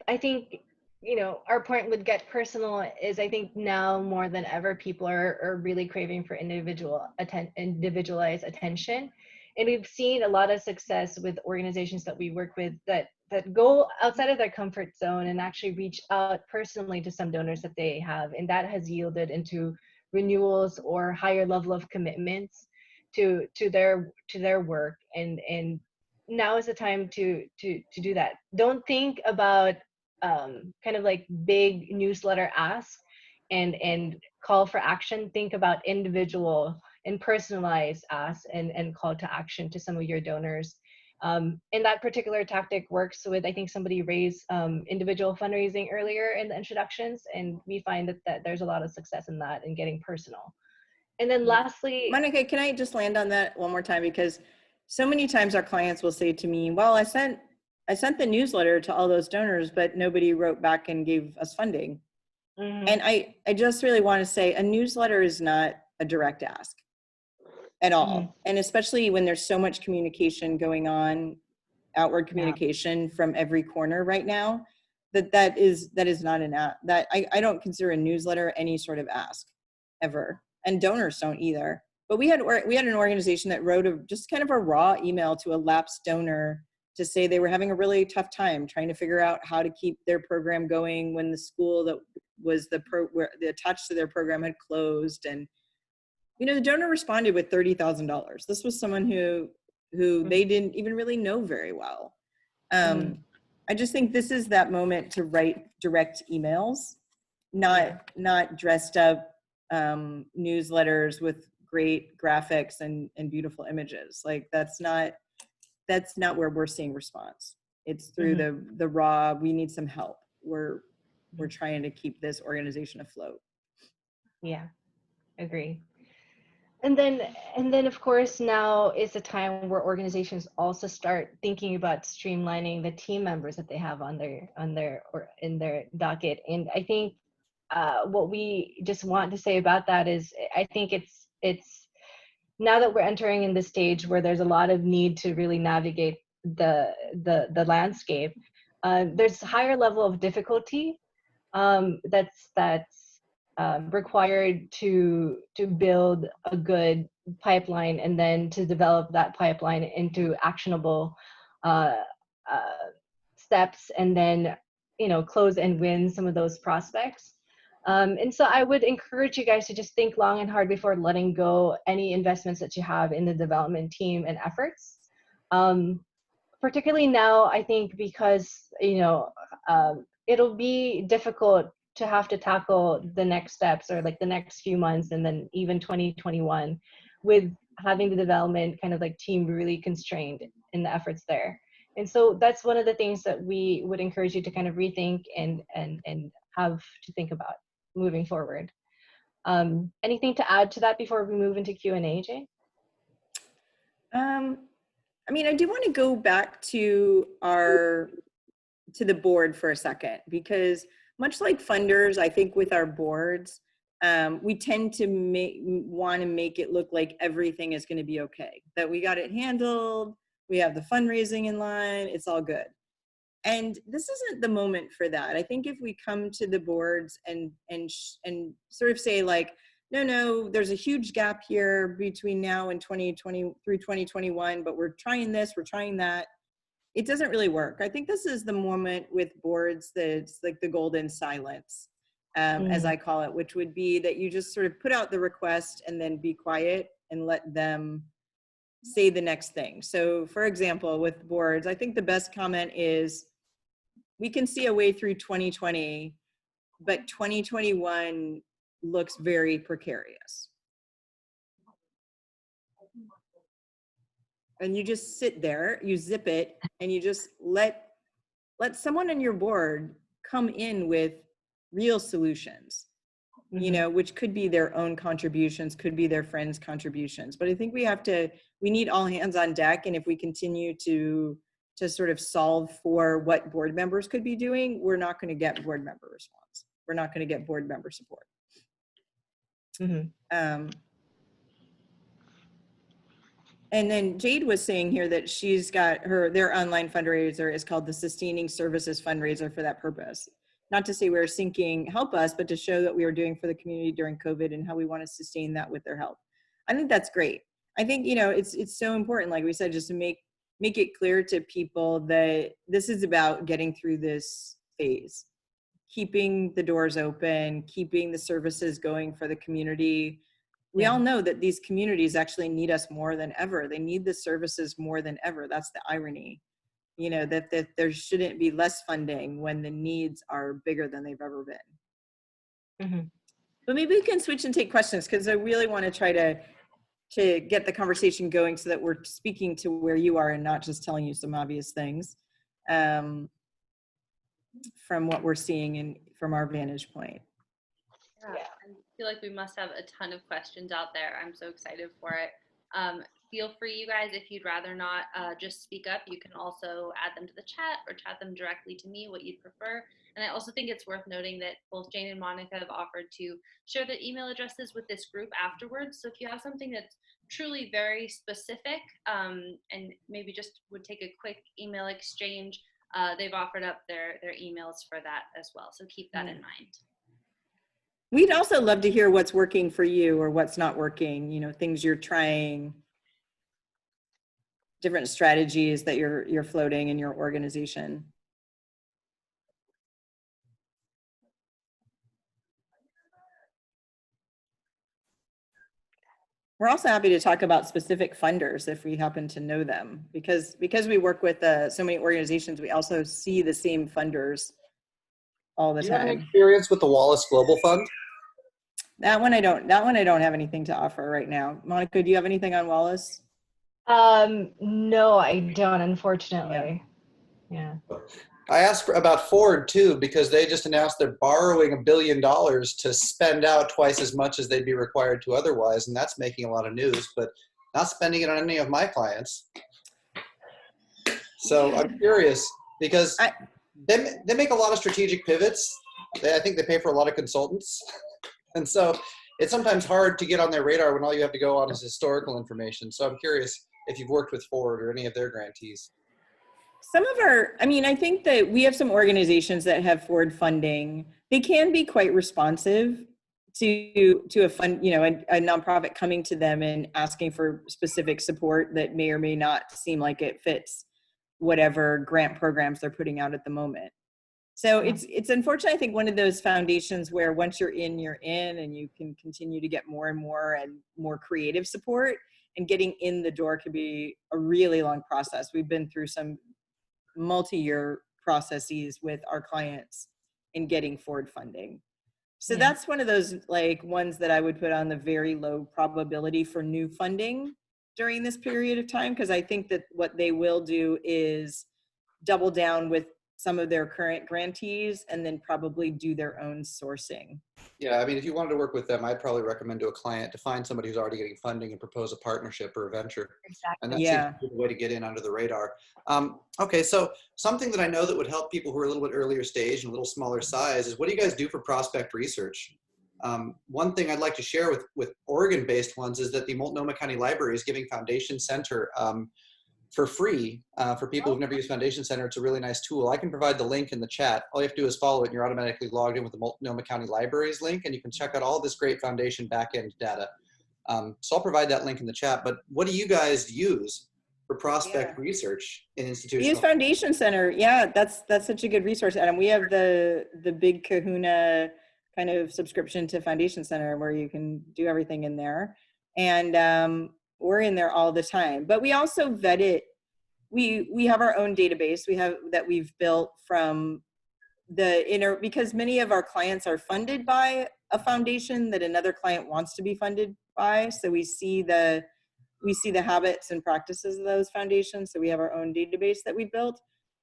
I think, you know, our point with Get Personal is, I think now more than ever, people are really craving for individualized attention. And we've seen a lot of success with organizations that we work with that go outside of their comfort zone and actually reach out personally to some donors that they have. And that has yielded into renewals or higher level of commitments to their work. And now is the time to do that. Don't think about kind of like big newsletter asks and call for action. Think about individual and personalized asks and call to action to some of your donors. And that particular tactic works with, I think somebody raised individual fundraising earlier in the introductions, and we find that there's a lot of success in that and getting personal. And then lastly, Monica, can I just land on that one more time? Because so many times our clients will say to me, well, I sent the newsletter to all those donors, but nobody wrote back and gave us funding. And I just really want to say a newsletter is not a direct ask at all. And especially when there's so much communication going on, outward communication from every corner right now, that is not an ask. That I don't consider a newsletter any sort of ask ever. And donors don't either. But we had an organization that wrote just kind of a raw email to a lapsed donor to say they were having a really tough time trying to figure out how to keep their program going when the school that was attached to their program had closed. And you know, the donor responded with $30,000. This was someone who they didn't even really know very well. I just think this is that moment to write direct emails, not dressed up newsletters with great graphics and beautiful images. Like that's not where we're seeing response. It's through the raw, we need some help. We're trying to keep this organization afloat. Yeah, agree. And then of course now is the time where organizations also start thinking about streamlining the team members that they have on their or in their docket. And I think what we just want to say about that is I think it's now that we're entering in this stage where there's a lot of need to really navigate the landscape. There's a higher level of difficulty that's required to build a good pipeline and then to develop that pipeline into actionable uh, steps, and then close and win some of those prospects. And so I would encourage you guys to just think long and hard before letting go any investments that you have in the development team and efforts. Particularly now, I think, because it'll be difficult to have to tackle the next steps or like the next few months and then even 2021 with having the development kind of like team really constrained in the efforts there. And so that's one of the things that we would encourage you to kind of rethink and have to think about moving forward. Anything to add to that before we move into Q&A, Jay? I mean, I do want to go back to the board for a second, because much like funders, I think with our boards, we tend to want to make it look like everything is going to be okay, that we got it handled, we have the fundraising in line, it's all good. And this isn't the moment for that. I think if we come to the boards and sort of say like, no, there's a huge gap here between now and 2020 through 2021, but we're trying this, we're trying that. It doesn't really work. I think this is the moment with boards that's like the golden silence, as I call it, which would be that you just sort of put out the request and then be quiet and let them say the next thing. So for example, with boards, I think the best comment is, we can see a way through 2020, but 2021 looks very precarious. And you just sit there, you zip it, and you just let someone on your board come in with real solutions, which could be their own contributions, could be their friends' contributions. But I think we need all hands on deck. And if we continue to sort of solve for what board members could be doing, we're not going to get board member response. We're not going to get board member support. And then Jade was saying here that she's got their online fundraiser is called the Sustaining Services Fundraiser for that purpose. Not to say we're sinking help us, but to show that we are doing for the community during COVID and how we want to sustain that with their help. I think that's great. I think, it's so important, like we said, just to make it clear to people that this is about getting through this phase, keeping the doors open, keeping the services going for the community. We all know that these communities actually need us more than ever. They need the services more than ever. That's the irony, that there shouldn't be less funding when the needs are bigger than they've ever been. But maybe we can switch and take questions, because I really want to try to get the conversation going so that we're speaking to where you are and not just telling you some obvious things from what we're seeing and from our vantage point. Yeah, I feel like we must have a ton of questions out there. I'm so excited for it. Feel free, you guys, if you'd rather not just speak up, you can also add them to the chat or chat them directly to me, what you'd prefer. And I also think it's worth noting that both Jane and Monica have offered to share their email addresses with this group afterwards. So if you have something that's truly very specific and maybe just would take a quick email exchange, they've offered up their emails for that as well. So keep that in mind. We'd also love to hear what's working for you or what's not working, things you're trying, different strategies that you're floating in your organization. We're also happy to talk about specific funders if we happen to know them, because we work with so many organizations, we also see the same funders all the time. Do you have any experience with the Wallace Global Fund? That one I don't have anything to offer right now. Monica, do you have anything on Wallace? No, I don't, unfortunately. Yeah. I asked about Ford too, because they just announced they're borrowing $1 billion to spend out twice as much as they'd be required to otherwise, and that's making a lot of news, but not spending it on any of my clients. So I'm curious, because they make a lot of strategic pivots. I think they pay for a lot of consultants. And so it's sometimes hard to get on their radar when all you have to go on is historical information. So I'm curious if you've worked with Ford or any of their grantees. Some of our, I mean, I think that we have some organizations that have Ford funding. They can be quite responsive to a fund, you know, a nonprofit coming to them and asking for specific support that may or may not seem like it fits whatever grant programs they're putting out at the moment. So it's unfortunate, I think, one of those foundations where once you're in, and you can continue to get more and more creative support, and getting in the door can be a really long process. We've been through some multi-year processes with our clients in getting Ford funding. So that's one of those like ones that I would put on the very low probability for new funding during this period of time, because I think that what they will do is double down with some of their current grantees and then probably do their own sourcing. Yeah, I mean, if you wanted to work with them, I'd probably recommend to a client to find somebody who's already getting funding and propose a partnership or a venture. Exactly. And that seems to be the way to get in under the radar. Okay, so something that I know that would help people who are a little bit earlier stage and a little smaller size is, what do you guys do for prospect research? One thing I'd like to share with Oregon-based ones is that the Multnomah County Library is giving Foundation Center for free for people who've never used Foundation Center. It's a really nice tool. I can provide the link in the chat. All you have to do is follow it and you're automatically logged in with the Multnomah County Libraries link, and you can check out all this great Foundation backend data. So I'll provide that link in the chat, but what do you guys use for prospect research in institutional? We use Foundation Center. Yeah, that's such a good resource, Adam. We have the big kahuna kind of subscription to Foundation Center where you can do everything in there. And we're in there all the time, but we also vet it. We have our own database that we've built from because many of our clients are funded by a foundation that another client wants to be funded by. So we see the habits and practices of those foundations. So we have our own database that we built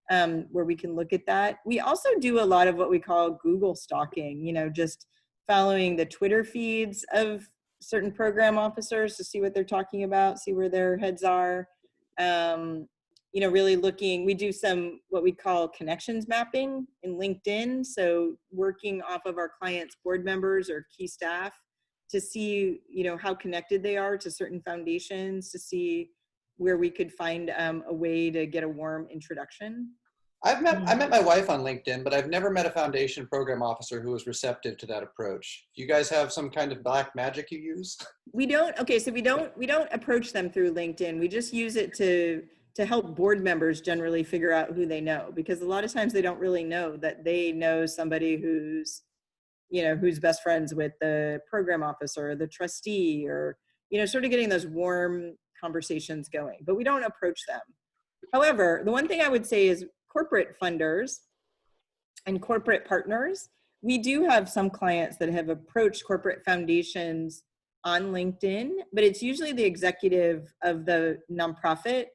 where we can look at that. We also do a lot of what we call Google stalking, you know, just following the Twitter feeds of certain program officers to see what they're talking about, see where their heads are. You know, really looking, we do some what we call connections mapping in LinkedIn. So working off of our clients' board members or key staff to see, you know, how connected they are to certain foundations, to see where we could find a way to get a warm introduction. I met my wife on LinkedIn, but I've never met a foundation program officer who was receptive to that approach. Do you guys have some kind of black magic you use? We don't. Okay, so we don't approach them through LinkedIn. We just use it to help board members generally figure out who they know, because a lot of times they don't really know that they know somebody who's, you know, who's best friends with the program officer, or the trustee, or, you know, sort of getting those warm conversations going, but we don't approach them. However, the one thing I would say is corporate funders and corporate partners, we do have some clients that have approached corporate foundations on LinkedIn, but it's usually the executive of the nonprofit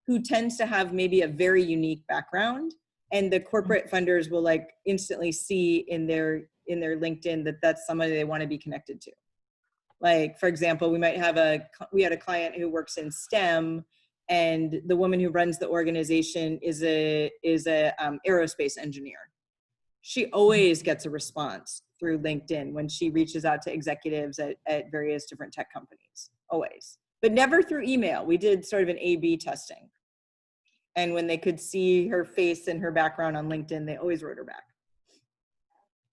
who tends to have maybe a very unique background, and the corporate funders will like instantly see in their LinkedIn that that's somebody they want to be connected to. Like, for example, we had a client who works in STEM, and the woman who runs the organization is a aerospace engineer. She always gets a response through LinkedIn when she reaches out to executives at various different tech companies, always, but never through email. We did sort of an A/B testing. And when they could see her face and her background on LinkedIn, they always wrote her back.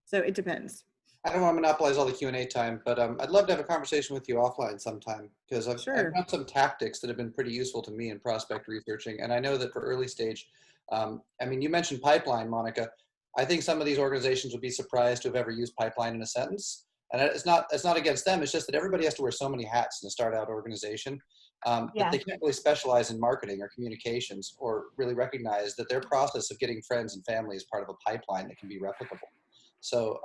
So it depends. I don't want to monopolize all the Q&A time, but I'd love to have a conversation with you offline sometime, because I've found some tactics that have been pretty useful to me in prospect researching. And I know that for early stage, I mean, you mentioned Pipeline, Monica. I think some of these organizations would be surprised to have ever used Pipeline in a sentence. And it's not against them. It's just that everybody has to wear so many hats in a start out organization that they can't really specialize in marketing or communications, or really recognize that their process of getting friends and family is part of a pipeline that can be replicable. So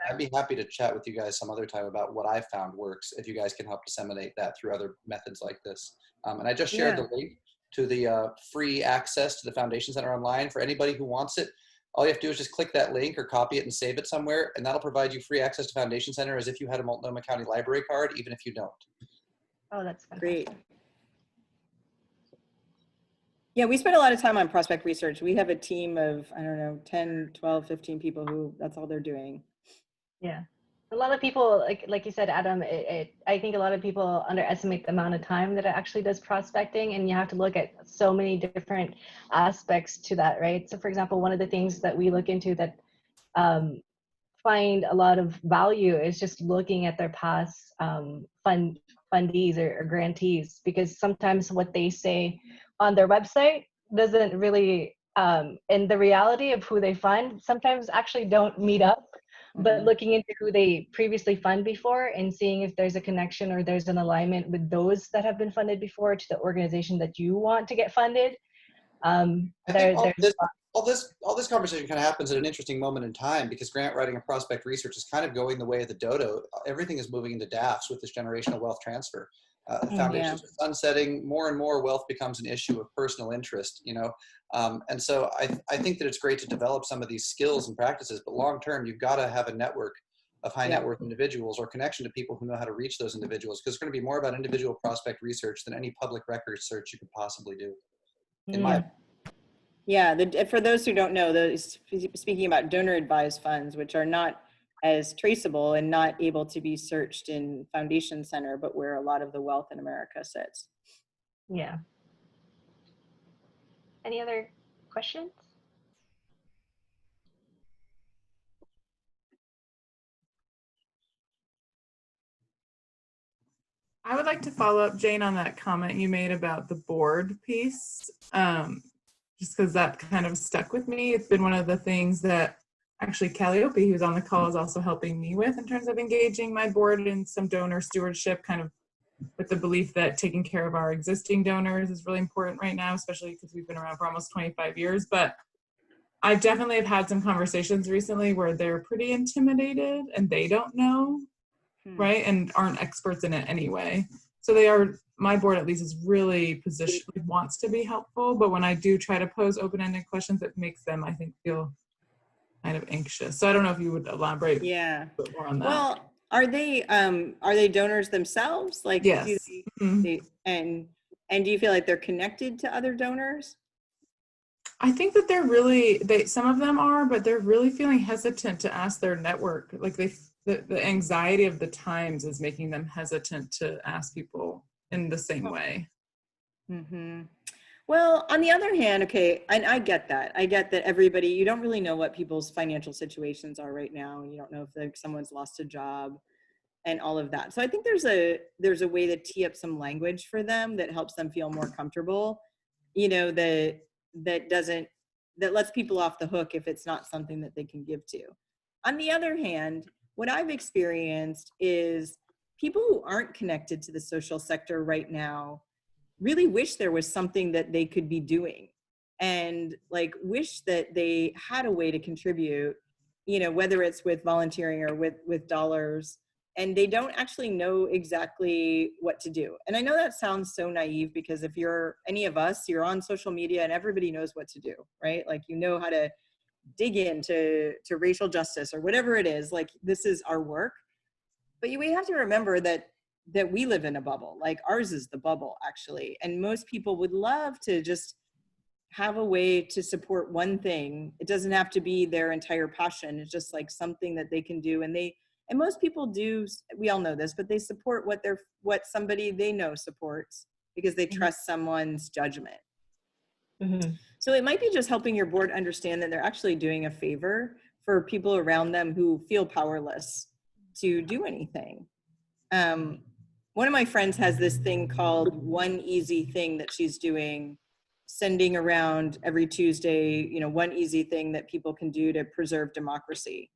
I'd be happy to chat with you guys some other time about what I found works, if you guys can help disseminate that through other methods like this. And I just shared the link to the free access to the Foundation Center online for anybody who wants it. All you have to do is just click that link or copy it and save it somewhere, and that'll provide you free access to Foundation Center as if you had a Multnomah County Library card, even if you don't. Oh, that's fantastic. Great. Yeah, we spend a lot of time on prospect research. We have a team of, I don't know, 10, 12, 15 people who that's all they're doing. Yeah. A lot of people, like you said, Adam, I think a lot of people underestimate the amount of time that it actually does prospecting, and you have to look at so many different aspects to that, right? So for example, one of the things that we look into that find a lot of value is just looking at their past fundees or grantees, because sometimes what they say on their website doesn't really, and the reality of who they fund sometimes actually don't meet up. But looking into who they previously fund before and seeing if there's a connection or there's an alignment with those that have been funded before to the organization that you want to get funded. I think all this conversation kind of happens at an interesting moment in time, because grant writing and prospect research is kind of going the way of the dodo. Everything is moving into DAFs with this generational wealth transfer. Foundations are sunsetting. More and more wealth becomes an issue of personal interest, you know. And so I think that it's great to develop some of these skills and practices, but long term, you've got to have a network of high net worth individuals or connection to people who know how to reach those individuals, because it's going to be more about individual prospect research than any public record search you could possibly do. In my for those who don't know, those speaking about donor advised funds, which are not as traceable and not able to be searched in Foundation Center, but where a lot of the wealth in America sits. Yeah. Any other questions? I would like to follow up, Jane, on that comment you made about the board piece, just because that kind of stuck with me. It's been one of the things that actually Calliope, who's on the call, is also helping me with in terms of engaging my board in some donor stewardship, kind of with the belief that taking care of our existing donors is really important right now, especially because we've been around for almost 25 years. But I definitely have had some conversations recently where they're pretty intimidated and they don't know, right? And aren't experts in it anyway. So they are, my board at least is really positioned, wants to be helpful. But when I do try to pose open-ended questions, it makes them, I think, feel kind of anxious. So I don't know if you would elaborate a bit more on that. Well, are they donors themselves? Like, yes. And do you feel like they're connected to other donors? I think that they're really, some of them are, but they're really feeling hesitant to ask their network. Like the anxiety of the times is making them hesitant to ask people in the same way. Well, on the other hand, okay, and I get that. I get that everybody, you don't really know what people's financial situations are right now. And you don't know if someone's lost a job and all of that. So I think there's a way to tee up some language for them that helps them feel more comfortable, you know, that lets people off the hook if it's not something that they can give to. On the other hand, what I've experienced is people who aren't connected to the social sector right now really wish there was something that they could be doing, and like wish that they had a way to contribute, you know, whether it's with volunteering or with dollars, and they don't actually know exactly what to do. And I know that sounds so naive, because if you're any of us, you're on social media and everybody knows what to do, right? Like, you know how to dig into racial justice or whatever it is. Like, this is our work. But we have to remember that we live in a bubble. Like, ours is the bubble, actually. And most people would love to just have a way to support one thing. It doesn't have to be their entire passion. It's just like something that they can do. And most people do, we all know this, but they support what somebody they know supports, because they trust someone's judgment. So it might be just helping your board understand that they're actually doing a favor for people around them who feel powerless to do anything. One of my friends has this thing called One Easy Thing that she's doing, sending around every Tuesday, you know, one easy thing that people can do to preserve democracy.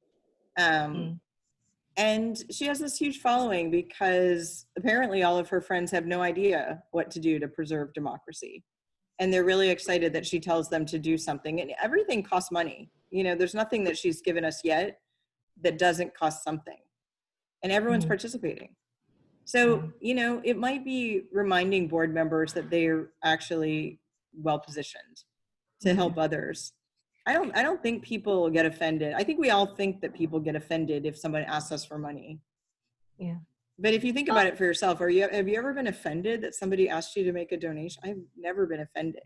And she has this huge following because apparently all of her friends have no idea what to do to preserve democracy. And they're really excited that she tells them to do something. And everything costs money. You know, there's nothing that she's given us yet that doesn't cost something. And everyone's participating. So, you know, it might be reminding board members that they're actually well positioned to help others. I don't think people get offended. I think we all think that people get offended if someone asks us for money. Yeah. But if you think about it for yourself, have you ever been offended that somebody asked you to make a donation? I've never been offended.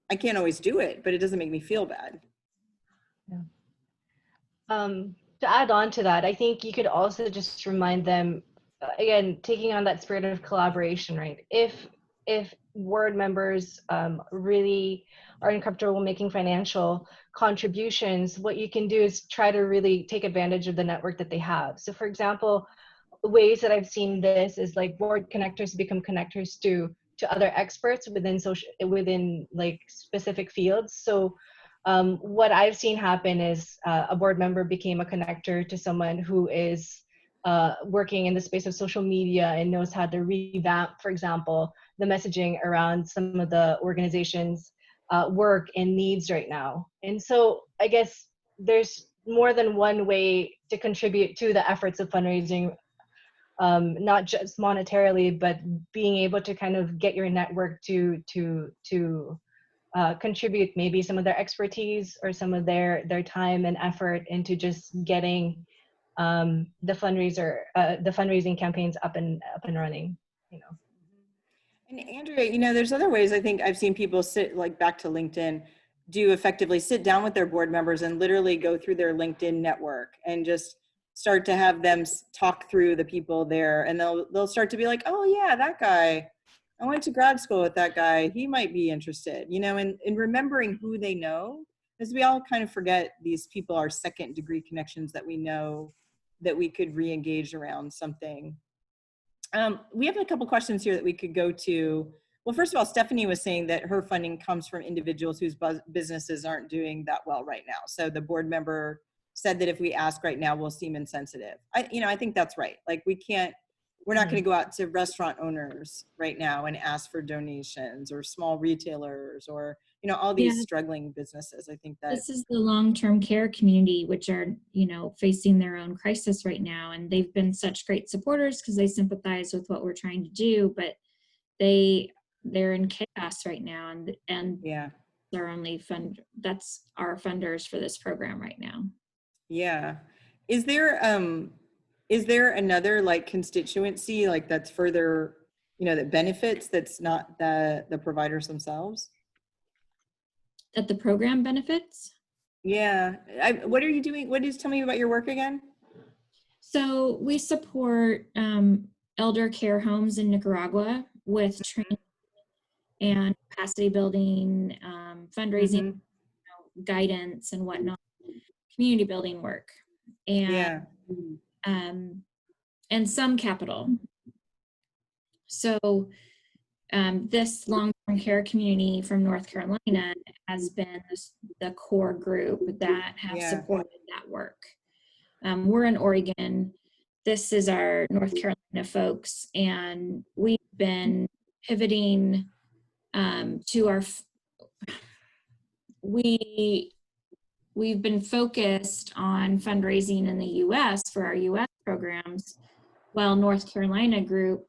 I can't always do it, but it doesn't make me feel bad. Yeah. To add on to that, I think you could also just remind them, again, taking on that spirit of collaboration, right? If board members really are uncomfortable making financial contributions, what you can do is try to really take advantage of the network that they have. So for example, ways that I've seen this is like board connectors become connectors to other experts within like specific fields. So what I've seen happen is a board member became a connector to someone who is working in the space of social media and knows how to revamp, for example, the messaging around some of the organization's work and needs right now. And so I guess there's more than one way to contribute to the efforts of fundraising, not just monetarily, but being able to kind of get your network to contribute maybe some of their expertise or some of their time and effort into just getting the fundraising campaigns up and running, you know. And Andrea, there's other ways I think I've seen people sit, like back to LinkedIn, do effectively sit down with their board members and literally go through their LinkedIn network and just start to have them talk through the people there, and they'll start to be like, oh yeah, that guy, I went to grad school with that guy, he might be interested, and remembering who they know, because we all kind of forget these people are second degree connections that we know that we could re-engage around something. We have a couple questions here that we could go to. Well, first of all, Stephanie was saying that her funding comes from individuals whose businesses aren't doing that well right now. So the board member said that if we ask right now, we'll seem insensitive. I think that's right. Like we're not going to go out to restaurant owners right now and ask for donations, or small retailers, or, all these struggling businesses. I think that this is the long-term care community, which are, facing their own crisis right now. And they've been such great supporters because they sympathize with what we're trying to do, but they're in chaos right now. And yeah, that's our funders for this program right now. Yeah. Is there another like constituency like that's further, that benefits, that's not the providers themselves? That the program benefits? Yeah. What are you doing? Tell me about your work again? So we support elder care homes in Nicaragua with training and capacity building, fundraising, guidance and whatnot, community building work, and some capital. So this long-term care community from North Carolina has been the core group that have supported that work. We're in Oregon. This is our North Carolina folks, and we've been pivoting to our, we've been focused on fundraising in the US for our US programs, while North Carolina group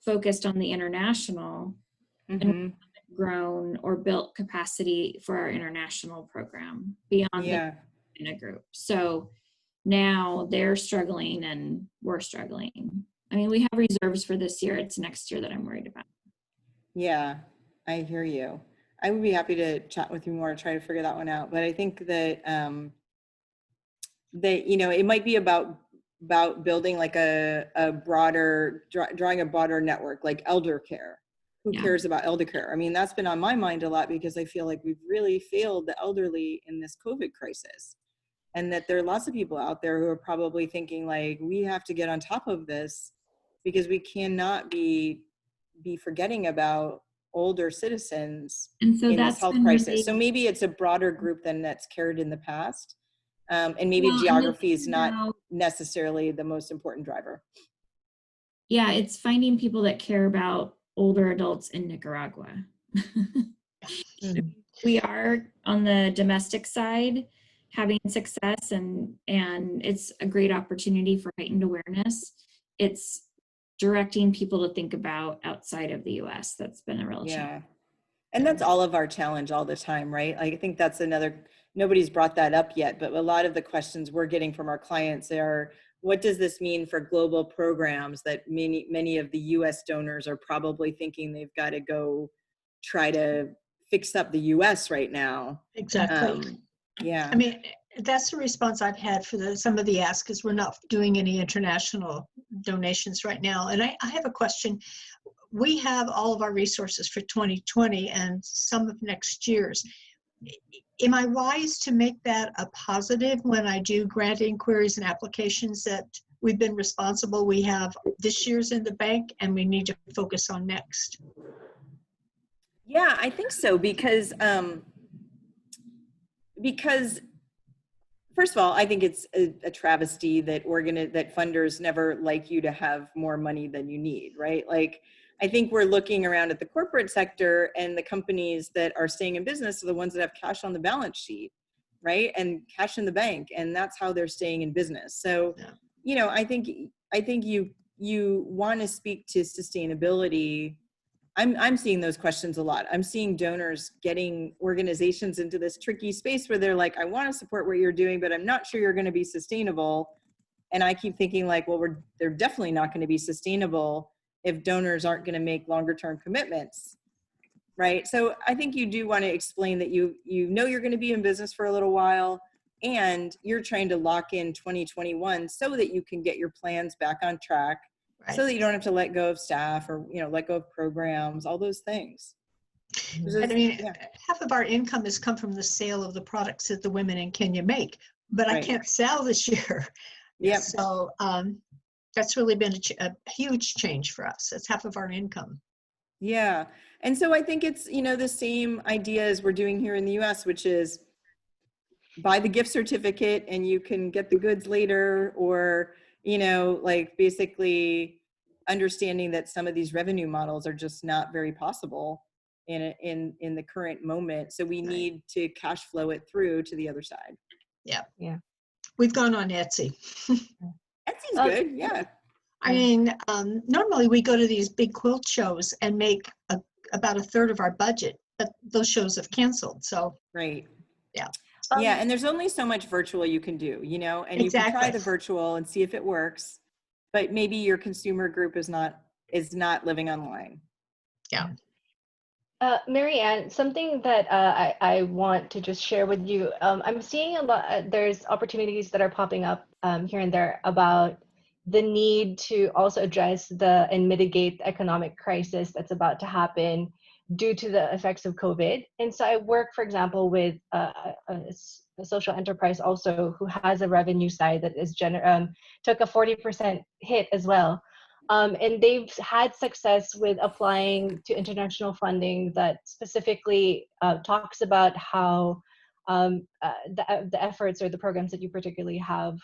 focused on the international and we haven't grown or built capacity for our international program beyond the Carolina group. So now they're struggling and we're struggling. I mean, we have reserves for this year. It's next year that I'm worried about. Yeah, I hear you. I would be happy to chat with you more, try to figure that one out. But I think that it might be about building like a broader, drawing a broader network, like elder care. Who cares about elder care? I mean, that's been on my mind a lot because I feel like we've really failed the elderly in this COVID crisis. And that there are lots of people out there who are probably thinking like, we have to get on top of this because we cannot be forgetting about older citizens in this health crisis. So maybe it's a broader group than that's cared in the past. And maybe geography is not necessarily the most important driver. Yeah, it's finding people that care about older adults in Nicaragua. We are on the domestic side having success, and it's a great opportunity for heightened awareness. It's directing people to think about outside of the US. That's been a real challenge. And that's all of our challenge all the time, right? I think that's another, nobody's brought that up yet, but a lot of the questions we're getting from our clients are, what does this mean for global programs that many of the US donors are probably thinking they've got to go try to fix up the US right now? Exactly. Yeah. I mean, that's the response I've had for some of the asks, is we're not doing any international donations right now. And I have a question. We have all of our resources for 2020 and some of next year's. Am I wise to make that a positive when I do grant inquiries and applications that we've been responsible, we have this year's in the bank and we need to focus on next? Yeah, I think so, because first of all, I think it's a travesty that that funders never like you to have more money than you need, right? Like, I think we're looking around at the corporate sector, and the companies that are staying in business are the ones that have cash on the balance sheet, right? And cash in the bank, and that's how they're staying in business. So, you know, I think you want to speak to sustainability. I'm seeing those questions a lot. I'm seeing donors getting organizations into this tricky space where they're like, I want to support what you're doing, but I'm not sure you're going to be sustainable. And I keep thinking like, well, they're definitely not going to be sustainable if donors aren't going to make longer term commitments, right? So I think you do want to explain that you know you're going to be in business for a little while, and you're trying to lock in 2021 so that you can get your plans back on track. Right. So that you don't have to let go of staff or, you know, let go of programs, all those things. I mean, half of our income has come from the sale of the products that the women in Kenya make, but I can't sell this year. Yep. So that's really been a huge change for us. That's half of our income. Yeah. And so I think it's, you know, the same idea as we're doing here in the US, which is buy the gift certificate and you can get the goods later, or, you know, like basically understanding that some of these revenue models are just not very possible in the current moment. So we need to cash flow it through to the other side. Yeah. Yeah. We've gone on Etsy. Etsy's good. Yeah. I mean, normally we go to these big quilt shows and make about a third of our budget, but those shows have canceled. So. Right. Yeah. Yeah, and there's only so much virtual you can do, you know, and you can try the virtual and see if it works, but maybe your consumer group is not living online. Yeah. Mary Ann, something that I want to just share with you. I'm seeing a lot, there's opportunities that are popping up here and there about the need to also address and mitigate the economic crisis that's about to happen due to the effects of COVID. And so I work, for example, with a social enterprise also who has a revenue side that is took a 40% hit as well. And they've had success with applying to international funding that specifically talks about how the efforts or the programs that you particularly have,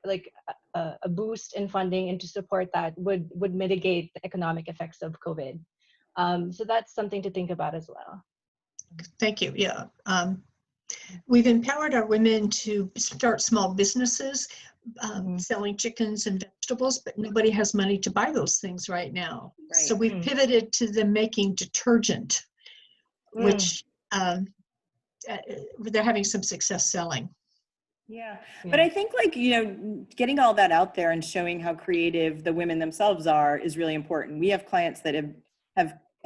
like a boost in funding and to support that would mitigate the economic effects of COVID. So that's something to think about as well. Thank you. Yeah. We've empowered our women to start small businesses, selling chickens and vegetables, but nobody has money to buy those things right now. Right. So we've pivoted to them making detergent, which they're having some success selling. Yeah. But I think, like, you know, getting all that out there and showing how creative the women themselves are is really important. We have clients that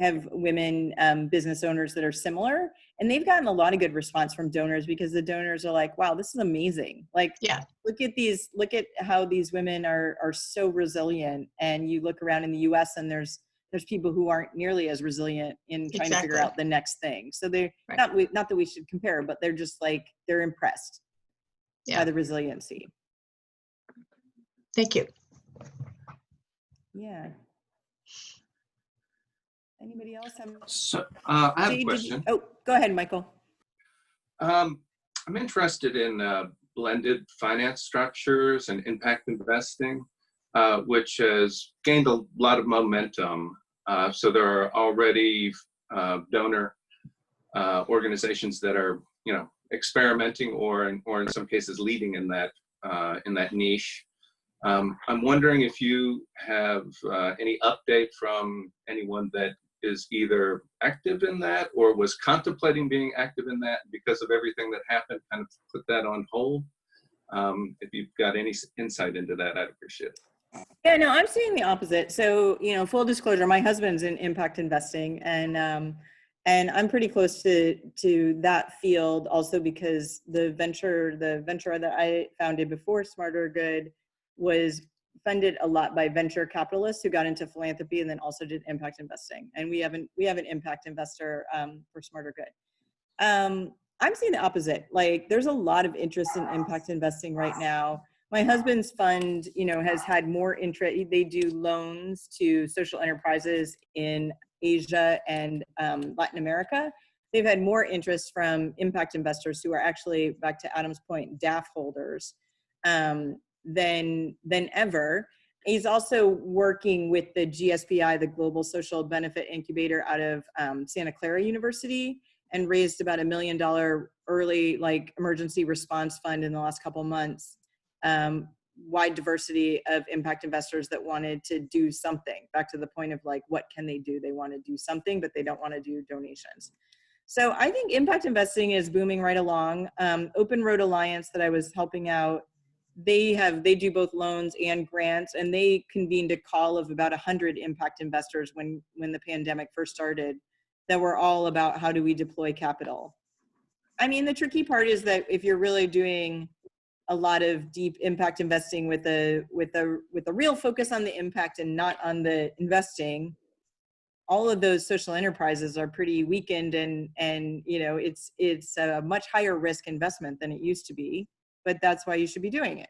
have women business owners that are similar, and they've gotten a lot of good response from donors because the donors are like, wow, this is amazing. Like, look at how these women are so resilient. And you look around in the US and there's people who aren't nearly as resilient in trying to figure out the next thing. So they're not that we should compare, but they're just like, they're impressed by the resiliency. Thank you. Yeah. Anybody else have? So I have a question. Oh, go ahead, Michael. I'm interested in blended finance structures and impact investing, which has gained a lot of momentum. So there are already donor organizations that are, you know, experimenting or in some cases leading in that niche. I'm wondering if you have any update from anyone that is either active in that or was contemplating being active in that, because of everything that happened, kind of put that on hold. If you've got any insight into that, I'd appreciate it. Yeah, no, I'm seeing the opposite. So, you know, full disclosure, my husband's in impact investing, and I'm pretty close to that field also, because the venture that I founded before Smarter Good was funded a lot by venture capitalists who got into philanthropy and then also did impact investing. And we have an impact investor for Smarter Good. I'm seeing the opposite. Like, there's a lot of interest in impact investing right now. My husband's fund, you know, has had more interest. They do loans to social enterprises in Asia and Latin America. They've had more interest from impact investors who are actually, back to Adam's point, DAF holders than ever. He's also working with the GSBI, the Global Social Benefit Incubator out of Santa Clara University, and raised about $1 million early, like, emergency response fund in the last couple months. Wide diversity of impact investors that wanted to do something. Back to the point of, like, what can they do? They want to do something, but they don't want to do donations. So I think impact investing is booming right along. Open Road Alliance that I was helping out, they do both loans and grants, and they convened a call of about 100 impact investors when the pandemic first started, that were all about how do we deploy capital. I mean, the tricky part is that if you're really doing a lot of deep impact investing with a real focus on the impact and not on the investing, all of those social enterprises are pretty weakened, and you know, it's a much higher risk investment than it used to be, but that's why you should be doing it.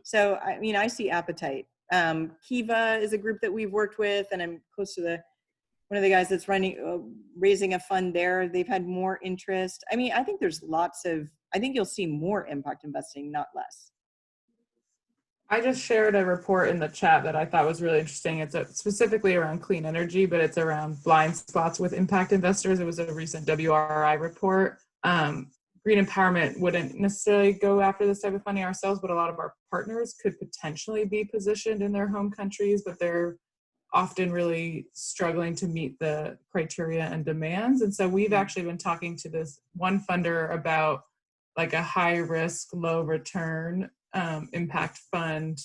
So, I mean, I see appetite. Kiva is a group that we've worked with, and I'm close to one of the guys that's raising a fund there. They've had more interest. I mean, I think I think you'll see more impact investing, not less. I just shared a report in the chat that I thought was really interesting. It's specifically around clean energy, but it's around blind spots with impact investors. It was a recent WRI report. Green Empowerment wouldn't necessarily go after this type of funding ourselves, but a lot of our partners could potentially be positioned in their home countries, but they're often really struggling to meet the criteria and demands. And so we've actually been talking to this one funder about, like, a high risk, low return impact fund,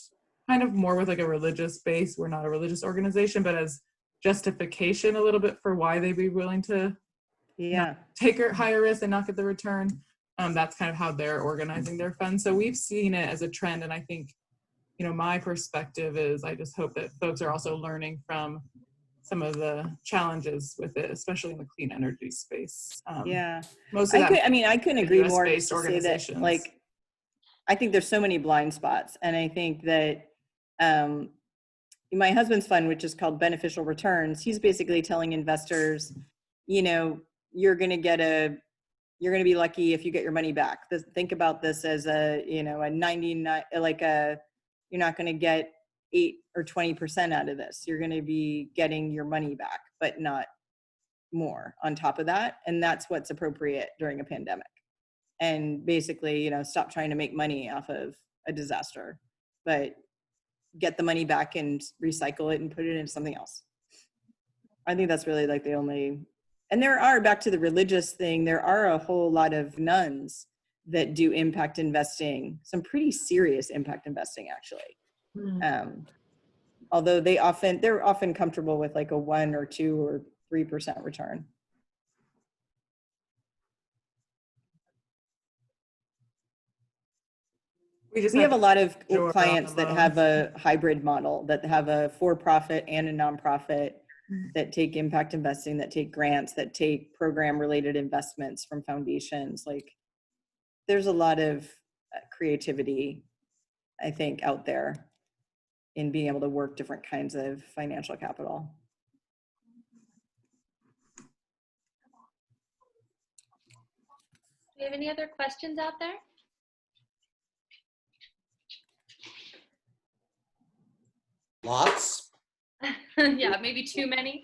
kind of more with, like, a religious base. We're not a religious organization, but as justification a little bit for why they'd be willing to take a higher risk and not get the return. That's kind of how they're organizing their fund. So we've seen it as a trend, and I think, you know, my perspective is I just hope that folks are also learning from some of the challenges with it, especially in the clean energy space. Most of I couldn't agree more to say organizations. that, like, I think there's so many blind spots, and I think that my husband's fund, which is called Beneficial Returns, he's basically telling investors, you know, you're going to be lucky if you get your money back. Think about this as a 99, you're not going to get 8 or 20% out of this. You're going to be getting your money back, but not more on top of that. And that's what's appropriate during a pandemic. And basically, you know, stop trying to make money off of a disaster, but get the money back and recycle it and put it into something else. I think that's really, like, the only, and there are, back to the religious thing, there are a whole lot of nuns that do impact investing, some pretty serious impact investing, actually. Although they're often comfortable with, like, a 1 or 2 or 3% return. We have a lot of clients that have a hybrid model, that have a for-profit and a nonprofit, that take impact investing, that take grants, that take program-related investments from foundations. Like, there's a lot of creativity, I think, out there in being able to work different kinds of financial capital. Do we have any other questions out there? Lots? Yeah, maybe too many.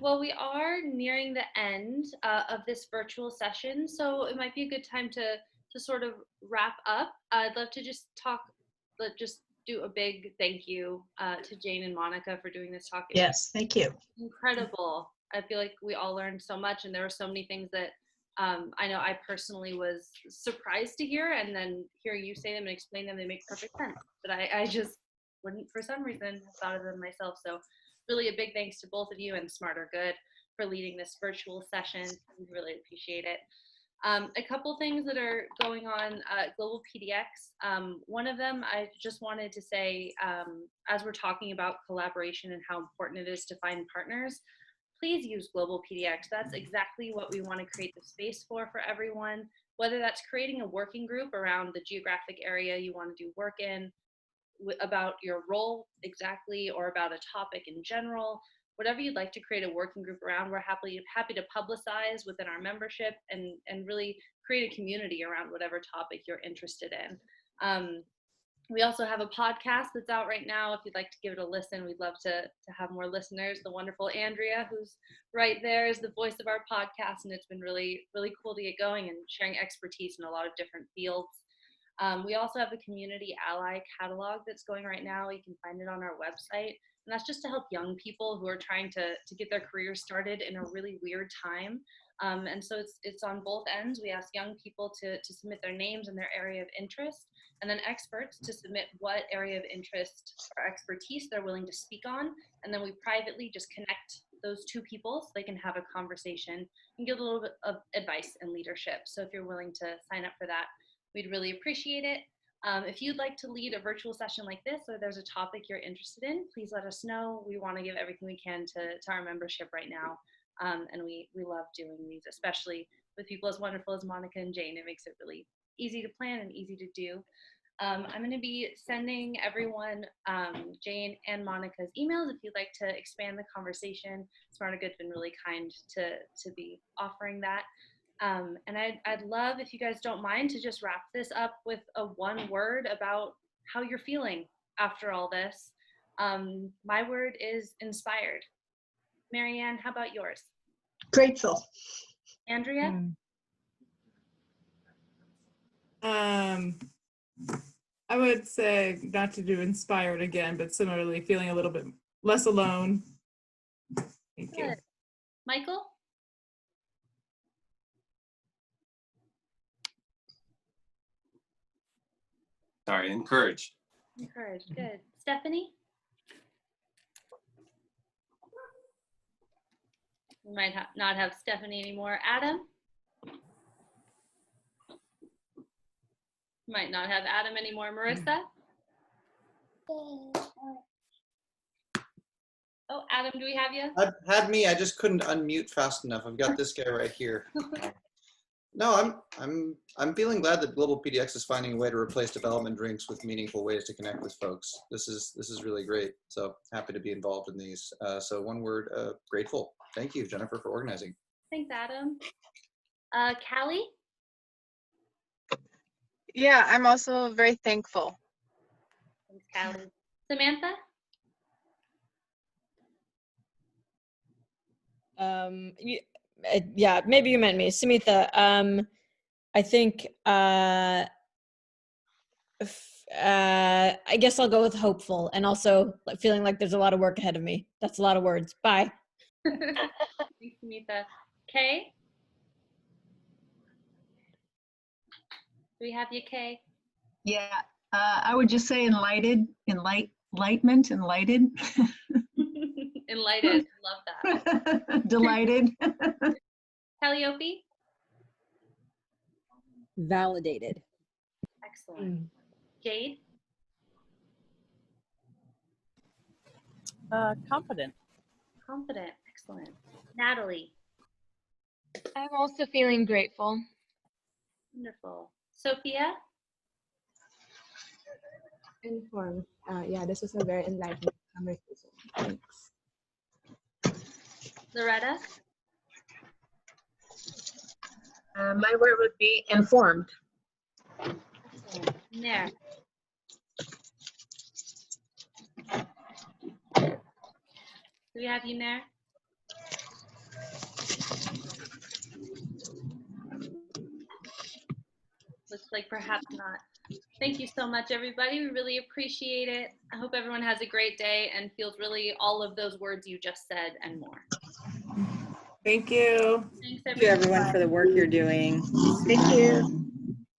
Well, we are nearing the end of this virtual session, so it might be a good time to sort of wrap up. I'd love to just do a big thank you to Jane and Monica for doing this talk. Yes, thank you. Incredible. I feel like we all learned so much, and there were so many things that I know I personally was surprised to hear, and then hearing you say them and explain them, they make perfect sense. But I just wouldn't, for some reason, have thought of them myself. So really a big thanks to both of you and Smarter Good for leading this virtual session. We really appreciate it. A couple things that are going on at GlobalPDX. One of them, I just wanted to say, as we're talking about collaboration and how important it is to find partners, please use GlobalPDX. That's exactly what we want to create the space for everyone, whether that's creating a working group around the geographic area you want to do work in, about your role exactly, or about a topic in general. Whatever you'd like to create a working group around, we're happy to publicize within our membership and really create a community around whatever topic you're interested in. We also have a podcast that's out right now. If you'd like to give it a listen, we'd love to have more listeners. The wonderful Andrea, who's right there, is the voice of our podcast, and it's been really, really cool to get going and sharing expertise in a lot of different fields. We also have a community ally catalog that's going right now. You can find it on our website. And that's just to help young people who are trying to get their careers started in a really weird time. And so it's on both ends. We ask young people to submit their names and their area of interest, and then experts to submit what area of interest or expertise they're willing to speak on. And then we privately just connect those two people so they can have a conversation and get a little bit of advice and leadership. So if you're willing to sign up for that, we'd really appreciate it. If you'd like to lead a virtual session like this, or there's a topic you're interested in, please let us know. We want to give everything we can to our membership right now. And we love doing these, especially with people as wonderful as Monica and Jane. It makes it really easy to plan and easy to do. I'm going to be sending everyone Jane and Monica's emails if you'd like to expand the conversation. Smarter Good's been really kind to be offering that. And I'd love, if you guys don't mind, to just wrap this up with a one word about how you're feeling after all this. My word is inspired. Marianne, how about yours? Grateful. Andrea? I would say not to do inspired again, but similarly feeling a little bit less alone. Thank you. Michael? Sorry, encouraged. Encouraged, good. Stephanie? We might not have Stephanie anymore. Adam? Might not have Adam anymore. Marissa? Oh, Adam, do we have you? Had me. I just couldn't unmute fast enough. I've got this guy right here. No, I'm feeling glad that GlobalPDX is finding a way to replace development drinks with meaningful ways to connect with folks. This is really great. So happy to be involved in these. So one word, grateful. Thank you, Jennifer, for organizing. Thanks, Adam. Callie? Yeah, I'm also very thankful. Thanks, Callie. Samantha? Yeah, maybe you meant me, Samitha. I think I guess I'll go with hopeful, and also feeling like there's a lot of work ahead of me. That's a lot of words. Bye. Thanks, Samitha. Kay? Do we have you, Kay? Yeah, I would just say enlightenment. Enlightened. Love that. Delighted. Calliope? Validated. Excellent. Jade? Confident. Confident. Excellent. Natalie? I'm also feeling grateful. Wonderful. Sophia? Informed. Yeah, this was a very enlightening conversation. Thanks. Loretta? My word would be informed. Excellent. Nair? Do we have you, Nair? Looks like perhaps not. Thank you so much, everybody. We really appreciate it. I hope everyone has a great day and feels really all of those words you just said and more. Thank you. Thanks, Thank you, everyone, for the work you're doing. Thank you.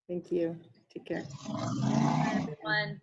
Thank you. Take care. Bye, everyone.